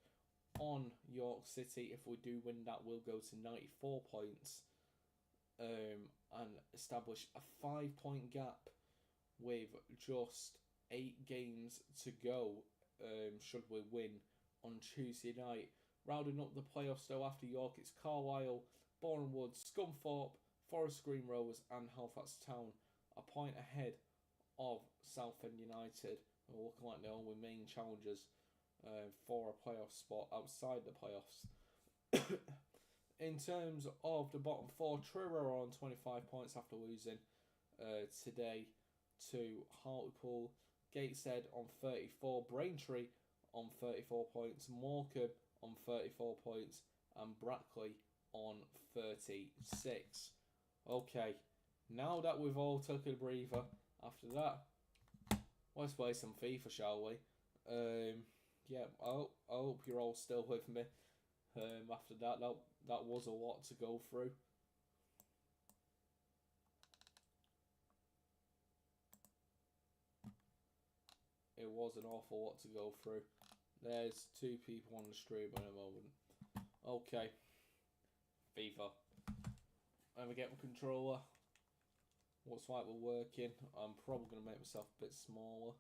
on York City. If we do win that, we'll go to 94 points and establish a 5-point gap with just 8 games to go should we win on Tuesday night. Rounding up the playoffs though, after York, it's Carlisle, Bournemouth, Scunthorpe, Forest Green Rovers and Halifax Town, a point ahead of Southend United, who are looking like the only main challengers for a playoff spot outside the playoffs. In terms of the bottom 4, Truro are on 25 points after losing today to Hartlepool. Gateshead on 34, Braintree on 34 points, Morecambe on 34 points and Brackley on 36. Okay, now that we've all took a breather after that, let's play some FIFA, shall we? Yeah, I hope you're all still with me. After that was a lot to go through. It was an awful lot to go through. There's 2 people on the stream at the moment. Okay. FIFA. Let me get my controller. Looks like we're working. I'm probably going to make myself a bit smaller.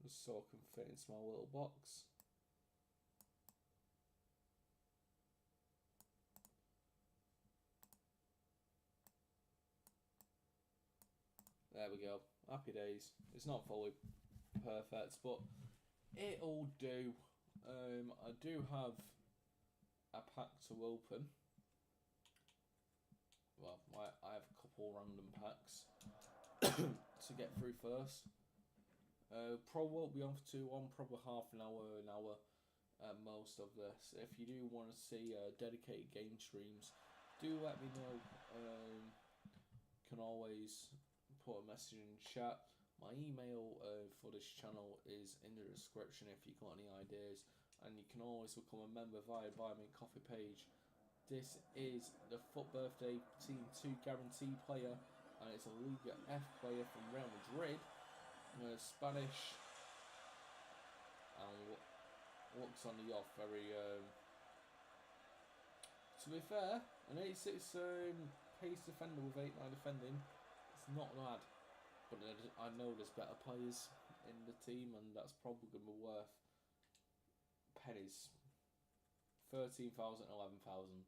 Just so I can fit into my little box. There we go. Happy days. It's not fully perfect, but it'll do. I do have a pack to open. Well, I have a couple random packs to get through first. Probably won't be on for too long, probably half an hour at most of this. If you do want to see dedicated game streams, do let me know. Can always put a message in the chat. My email for this channel is in the description if you've got any ideas, and you can always become a member via Buy Me Coffee page. This is the FUT Birthday Team 2 Guarantee player and it's a Liga F player from Real Madrid, Spanish, and looks on the off very. To be fair, an 86 pace defender with 8-9 defending, it's not bad. But I know there's better players in the team, and that's probably going to be worth pennies. 13,000, 11,000.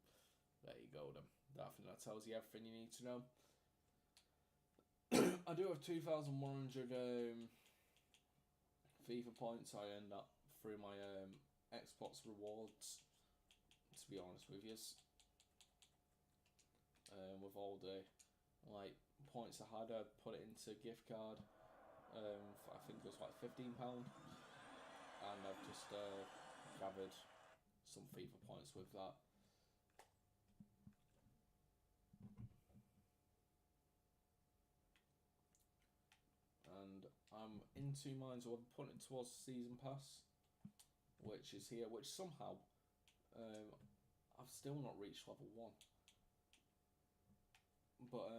There you go then. I think that tells you everything you need to know. I do have 2,100 FIFA points I earned that through my Xbox rewards, to be honest with you. With all the points I had, I put it into gift card. I think it was like £15, and I've just gathered some FIFA points with that. And I'm in two minds of putting it towards season pass, which is here, which somehow I've still not reached level 1. But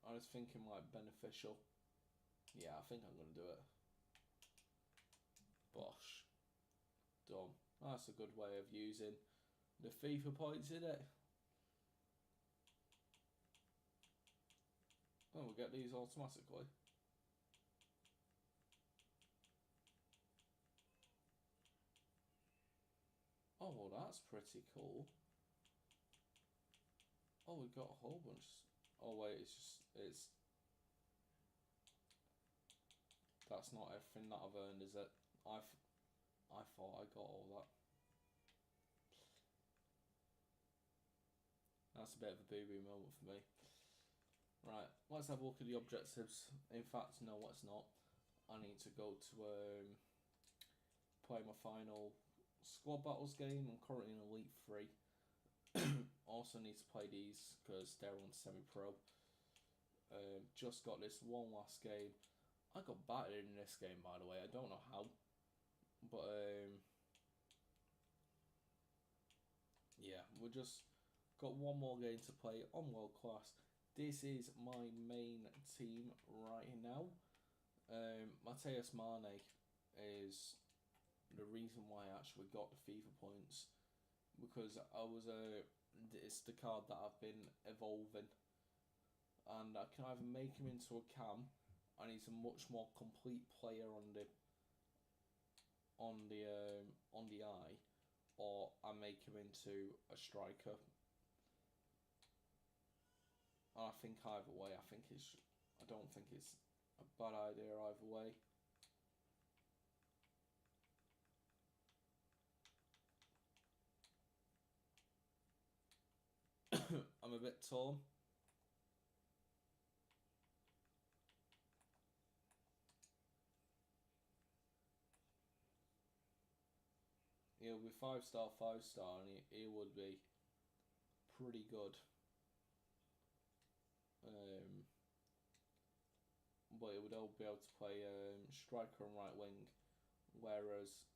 I was thinking beneficial. Yeah, I think I'm gonna do it. Bosh. Done. That's a good way of using the FIFA points, isn't it? Oh, we'll get these automatically. Oh, well, that's pretty cool. Oh, we've got a whole bunch. Oh, wait, it's... That's not everything that I've earned, is it? I thought I got all that. That's a bit of a boo-boo moment for me. Right, let's have a look at the objectives. In fact, no, let's not. I need to go to play my final squad battles game. I'm currently in Elite 3. Also need to play these because they're on semi-pro. Just got this one last game. I got battered in this game, by the way. I don't know how, but yeah, we just got one more game to play on World Class. This is my main team right now. Mateus Mane is the reason why I actually got the FIFA points, because it's the card that I've been evolving, and I can either make him into a cam, and he's a much more complete player on the eye, or I make him into a striker. I think either way, I don't think it's a bad idea either way. I'm a bit torn. He'll be 5-star, 5-star, and he would be pretty good. But he would all be able to play striker and right wing, whereas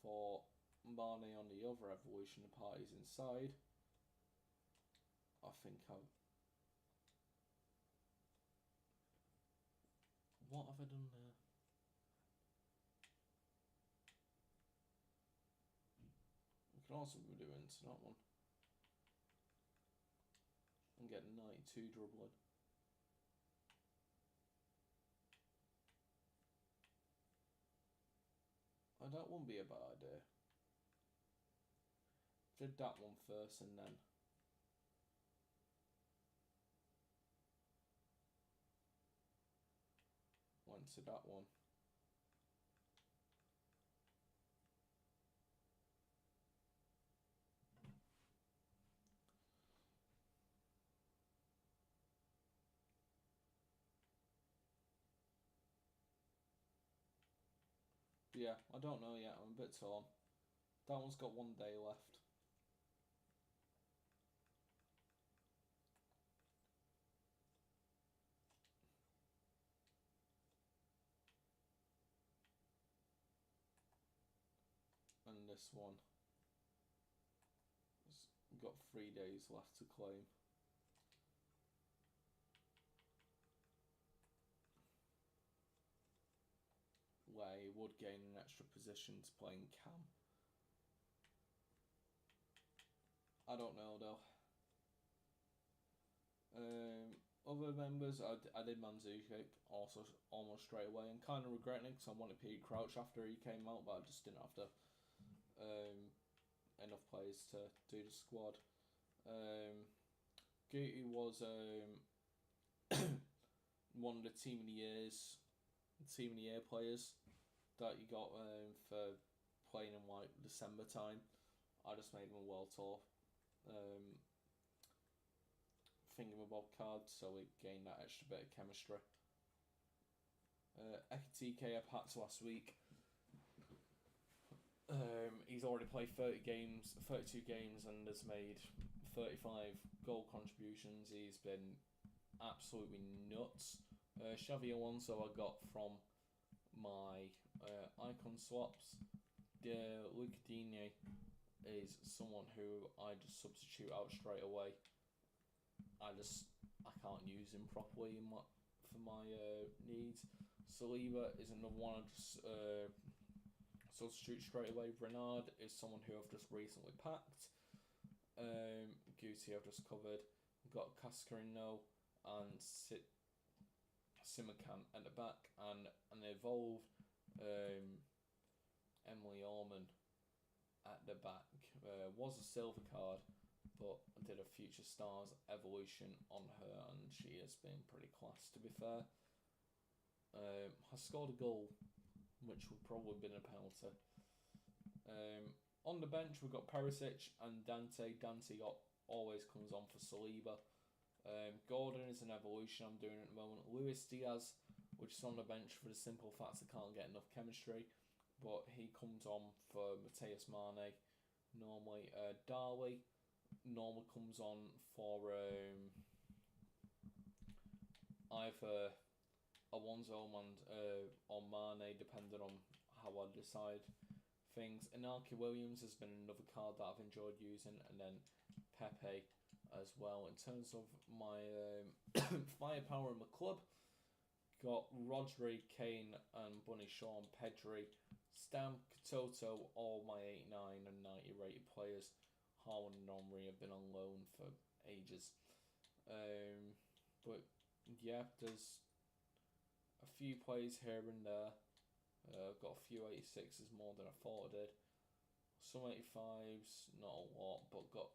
for Mane on the other evolution, the party's inside. I think what have I done there? We can also be doing into that one and get 92 dribbling. Oh, that wouldn't be a bad idea. Did that one first and then went to that one. Yeah, I don't know yet. I'm a bit torn. That one's got 1 day left. this one. We've got 3 days left to claim. Where he would gain an extra position to play in cam. I don't know though. Other members, I did Mandzukic also almost straight away, and kind of regretting it because I wanted Pete Crouch after he came out, but I just didn't have enough players to do the squad. Guti was one of the team of the year players that you got for playing in like December time. I just made him a world tour thingamabob card, so it gained that extra bit of chemistry. Ekitike I packed last week. He's already played 32 games, and has made 35 goal contributions. He's been absolutely nuts. Xavi Alonso I got from my icon swaps. Luca Digne is someone who I just substitute out straight away. I can't use him properly for my needs. Saliba is another one I just substitute straight away. Renard is someone who I've just recently packed. Guti I've just covered. I've got Cascarino and Simakan at the back, and an evolved Emily Orman at the back. Was a silver card, but I did a Future Stars evolution on her, and she has been pretty class, to be fair. Has scored a goal, which would probably have been a penalty. On the bench, we've got Perisic and Dante. Dante always comes on for Saliba. Gordon is an evolution I'm doing at the moment. Luis Diaz, which is on the bench for the simple fact I can't get enough chemistry, but he comes on for Mateus Mane normally. Darley normally comes on for either Alonso or Mane, depending on how I decide things. Inaki Williams has been another card that I've enjoyed using, and then Pepe as well. In terms of my firepower in my club, got Rodri, Kane and Bunny Shaw, Pedri, Stam, Katoto, all my 89 and 90 rated players. Haaland and Henry have been on loan for ages. But yeah, there's a few plays here and there. I've got a few 86s more than I thought I did. Some 85s, not a lot, but got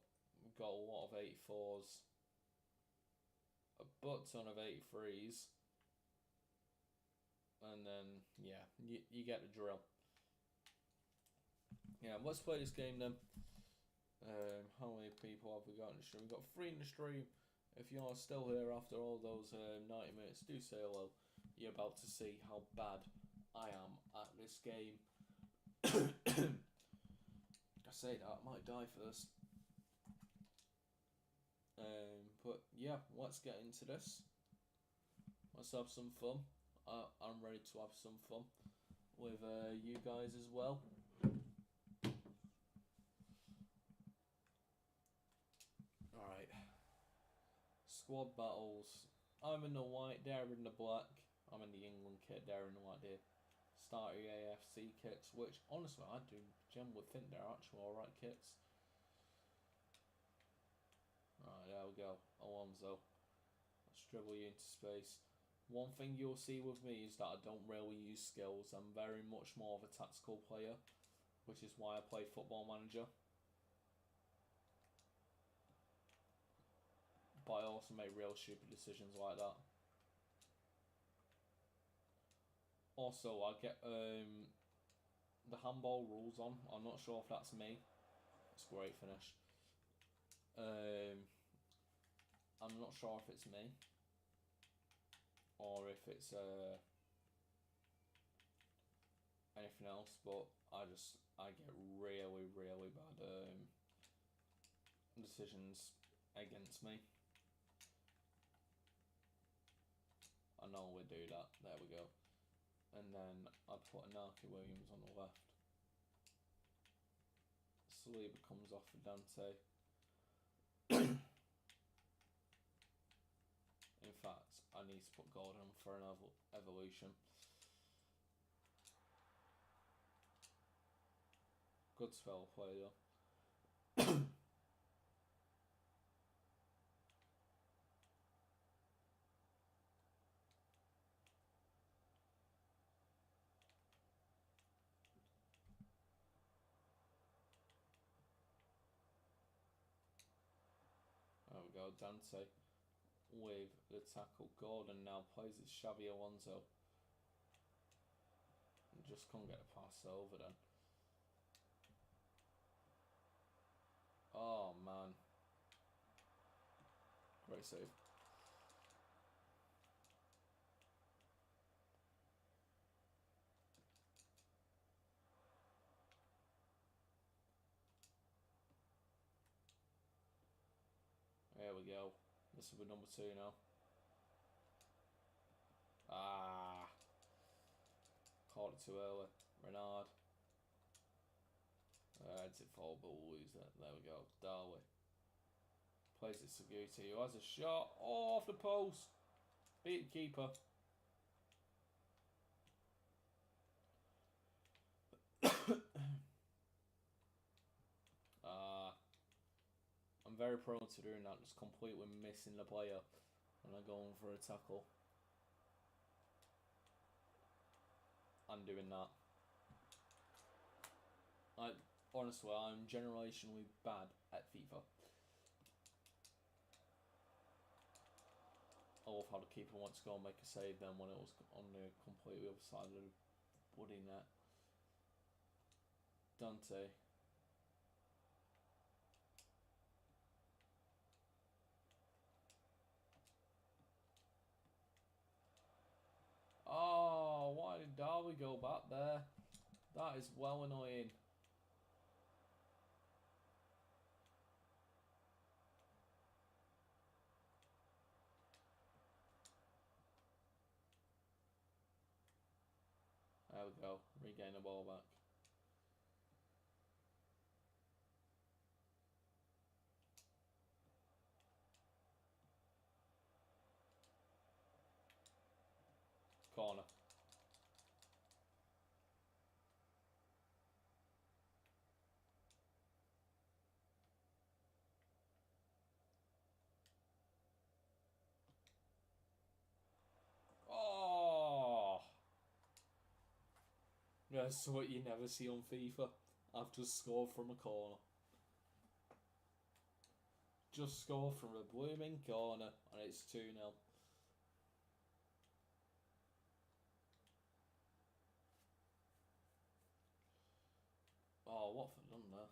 a lot of 84s. A butt ton of 83s. And then, yeah, you get the drill. Yeah, let's play this game then. How many people have we got in the stream? We've got 3 in the stream. If you're still here after all those 90 minutes, do say hello. You're about to see how bad I am at this game. I say that, I might die first. But yeah, let's get into this. Let's have some fun. I'm ready to have some fun with you guys as well. Alright. Squad battles. I'm in the white, they're in the black. I'm in the England kit, they're in the white here. Starter EAFC kits, which honestly I do generally think they're actually alright kits. Right, there we go. Alonso. Let's dribble you into space. One thing you'll see with me is that I don't really use skills. I'm very much more of a tactical player, which is why I play Football Manager. But I also make real stupid decisions like that. Also, I get the handball rules on. I'm not sure if that's me. It's a great finish. I'm not sure if it's me or if it's anything else, but I get really bad decisions against me. I know we do that. There we go. And then I put Inaki Williams on the left. Saliba comes off for Dante. In fact, I need to put Gordon for an evolution. Good spell play though. There we go, Dante with the tackle. Gordon now plays it Xavi Alonso. And just can't get a pass over then. Oh man. Great save. There we go. This will be number 2 now. Ah. Caught it too early. Renard. Heads it forward, but we'll lose it. There we go. Darley. Plays it Seguti, who has a shot. Oh, off the post. Beat the keeper. I'm very prone to doing that, just completely missing the player when I go in for a tackle. I'm doing that. Honestly, I'm generationally bad at FIFA. I love how the keeper wants to go and make a save then when it was on the completely other side of the bloody net. Dante. Oh, why did Darby go back there? That is well annoying. There we go. Regain the ball back. Corner. Oh! That's what you never see on FIFA. I've just scored from a corner. Just scored from a blooming corner, and it's 2-0. Oh, Watford done there.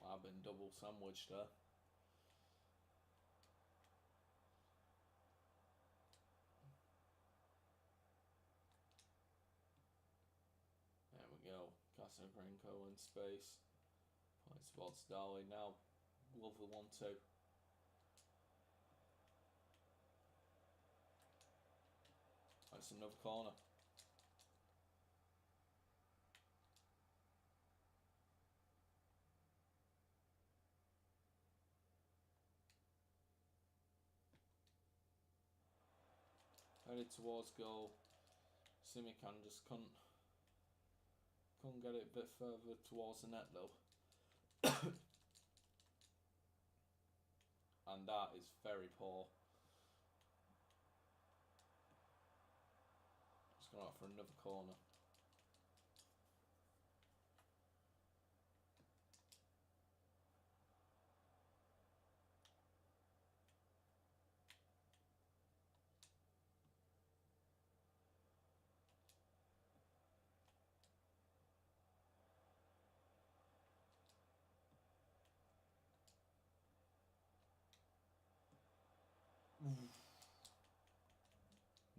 I've been double sandwiched there. There we go. Casablanco in space. Point spots Darley now. Lovely 1-2. That's another corner. Headed towards goal. Simican just couldn't get it a bit further towards the net though. And that is very poor. Just going out for another corner.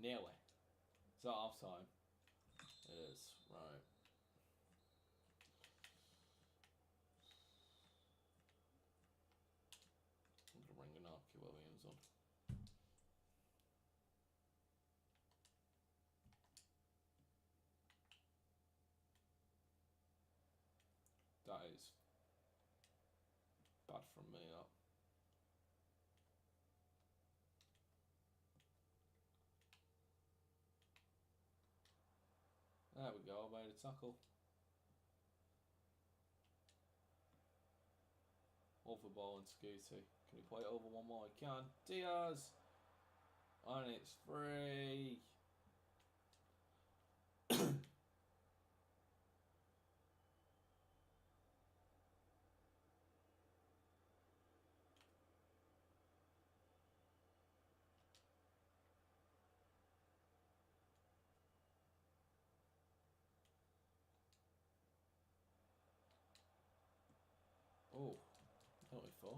Nearly. Is that half time? It is, right. I'm gonna bring Ricky Williams on. That is bad from me, that. There we go, I made a tackle. Over ball and Scooty. Can he play it over one more? He can. Diaz! And it's free. Oh, penalty for.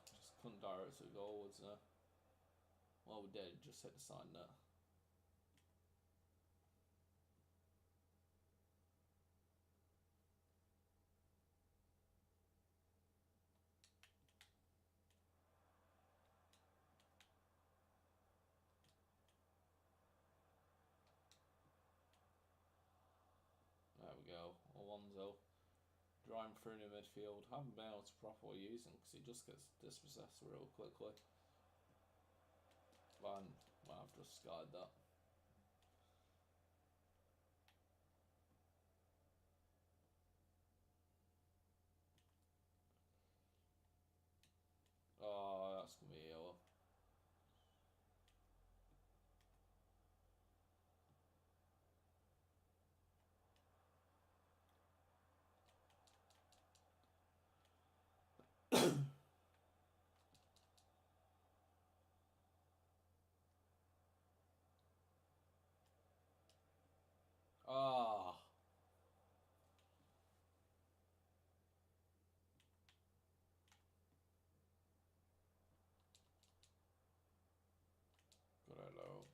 Just couldn't direct it goalwards there. Well, we did, just hit the side net. There we go, Alonso. Driving through the midfield. Haven't been able to properly use him because he just gets dispossessed real quickly. And well, I've just skied that. Oh, that's going to be yellow. Ah. Good hello.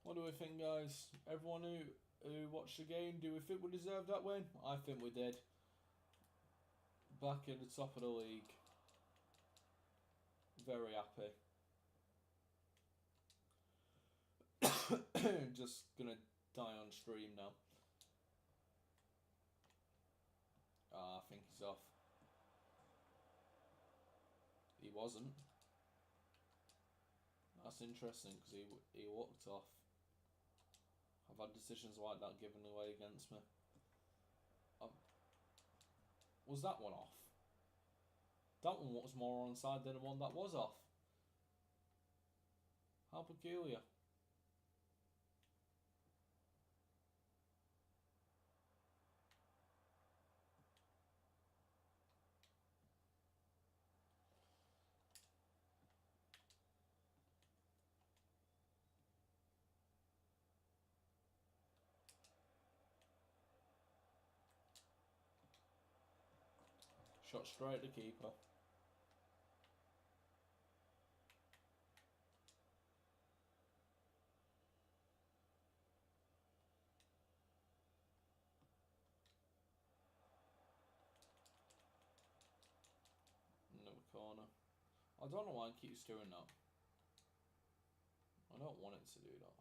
What do we think, guys? Everyone who watched the game, do we think we deserved that win? I think we did. Back in the top of the league. Very happy. Just gonna die on stream now. I think he's off. He wasn't. That's interesting because he walked off. I've had decisions like that given away against me. Was that one off? That one was more onside than the one that was off. How peculiar. Shot straight at the keeper. Another corner. I don't know why it keeps doing that. I don't want it to do that.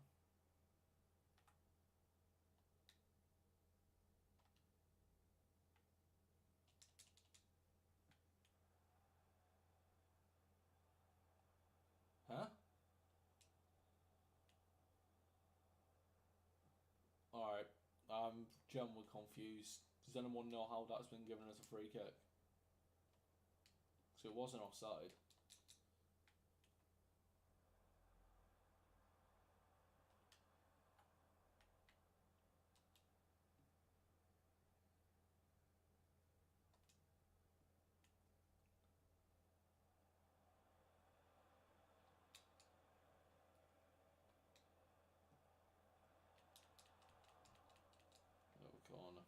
Huh? Alright, I'm genuinely confused. Does anyone know how that's been given as a free kick? So it wasn't offside. Little corner.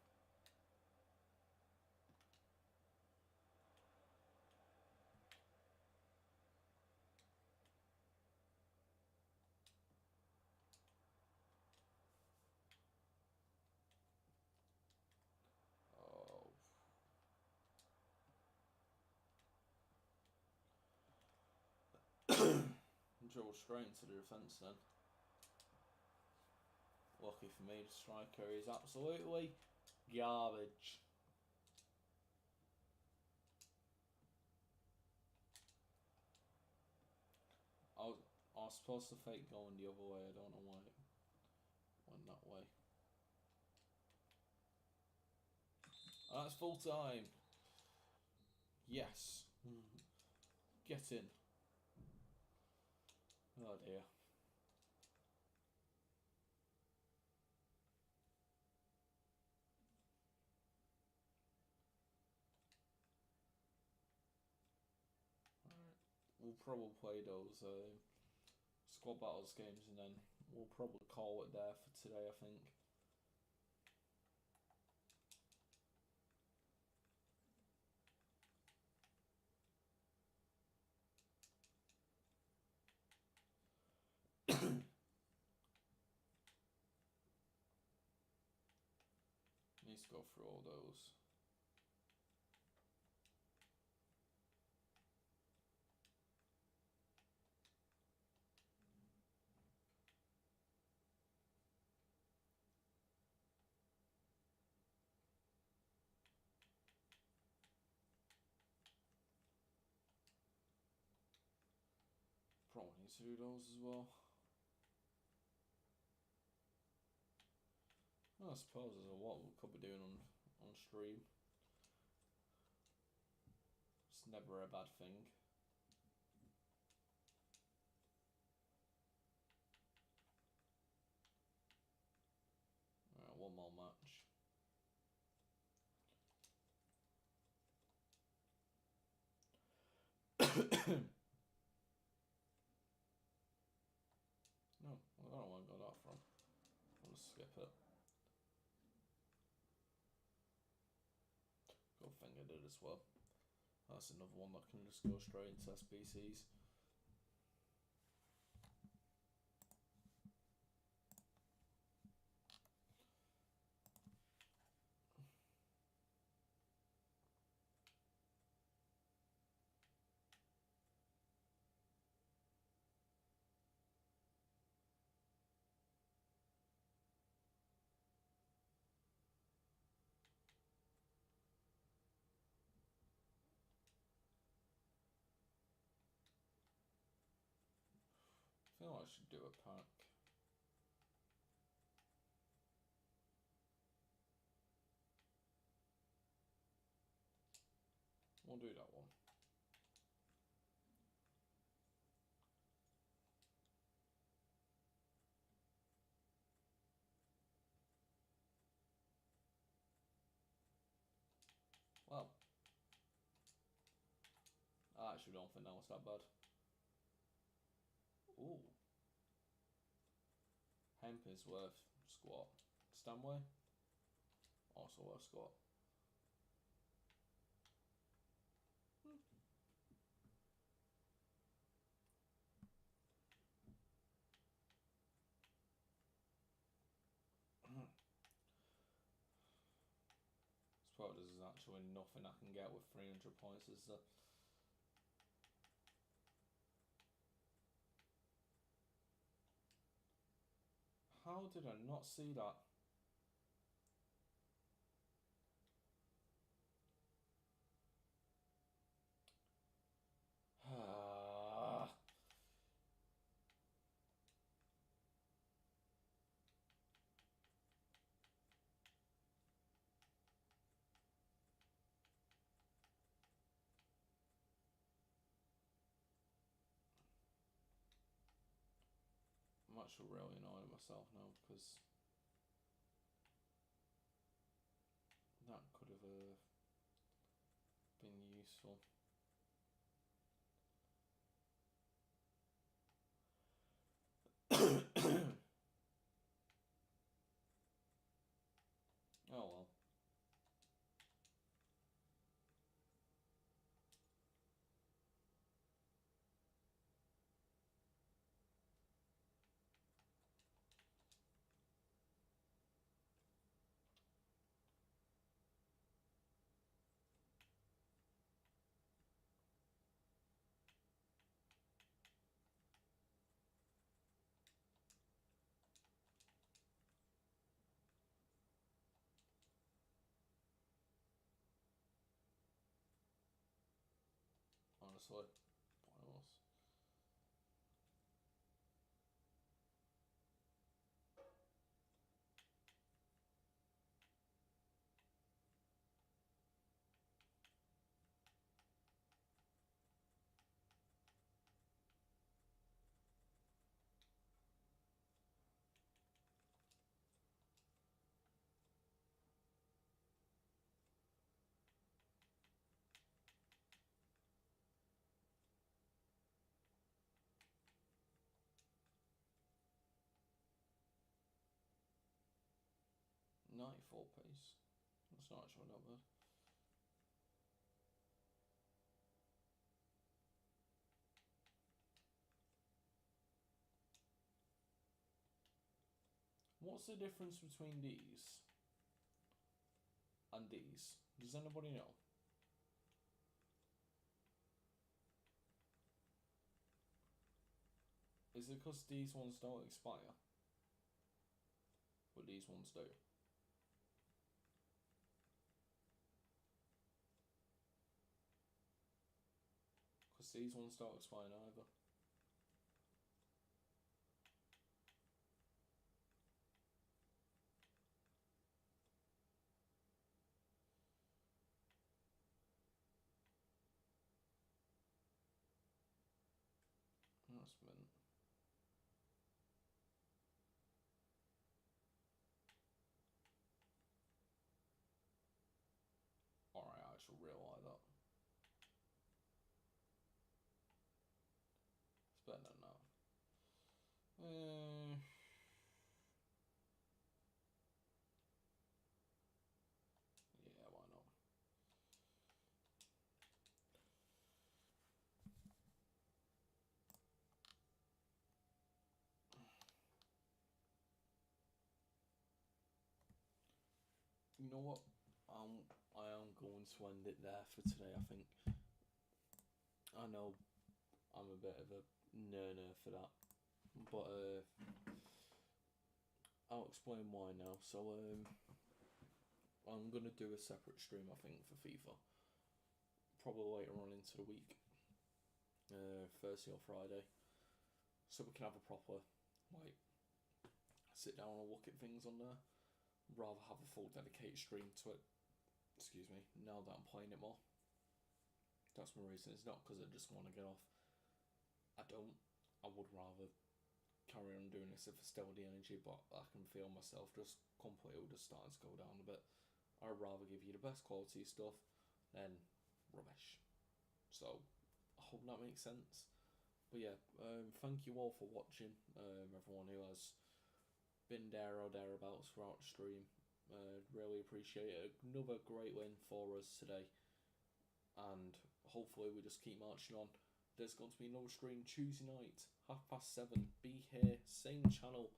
Drilled straight into the defence then. Lucky for me, the striker is absolutely garbage. I was supposed to fake going the other way, I don't know why it went that way. And that's full time. Yes. Get in. Oh dear. We'll probably play those squad battles games and then we'll probably call it there for today, I think. Needs to go through all those. Probably need to do those as well. I suppose there's a lot we could be doing on stream. It's never a bad thing. Alright, one more match. No, I don't know where I got that from. I'll just skip it. Good thing I did as well. That's another one that can just go straight into SBCs. I feel like I should do a pack. We'll do that one. Well, I actually don't think that was that bad. Ooh. Hemp is worth squat. Stanway? Also worth squat. Suppose there's actually nothing I can get with 300 points, is there? How did I not see that? I'm actually really annoyed at myself now because that could have been useful. Oh well. honestly. Pointless. .94 pace. That's not actually not bad. What's the difference between these and these? Does anybody know? Is it because these ones don't expire? But these ones do. Because these ones don't expire either. That's mint. Alright, I actually really like that. It's better than that. Yeah, why not? You know what? I am going to end it there for today, I think. I know I'm a bit of a nerd for that, but I'll explain why now. So I'm gonna do a separate stream, I think, for FIFA, probably later on into the week, Thursday or Friday, so we can have a proper like sit down and look at things on there, rather have a full dedicated stream to it. Excuse me. Now that I'm playing it more, that's my reason. It's not because I just want to get off. I don't. I would rather carry on doing this if I still have the energy, but I can feel myself just completely just starting to go down a bit. I'd rather give you the best quality stuff than rubbish. So I hope that makes sense. But yeah, thank you all for watching. Everyone who has been there or thereabouts throughout the stream. Really appreciate it. Another great win for us today. And hopefully we just keep marching on. There's going to be another stream Tuesday night, 7:30. Be here, same channel.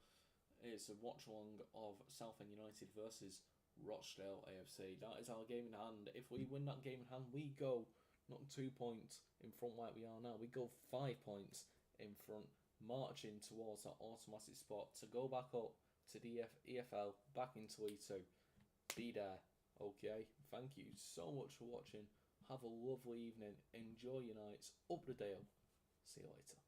It's a watch along of Southend United versus Rochdale AFC. That is our game in hand. If we win that game in hand, we go not 2 points in front like we are now. We go 5 points in front, marching towards that automatic spot to go back up to the EFL, back into League 2. Be there, okay? Thank you so much for watching. Have a lovely evening. Enjoy your nights. Up the Dale. See you later.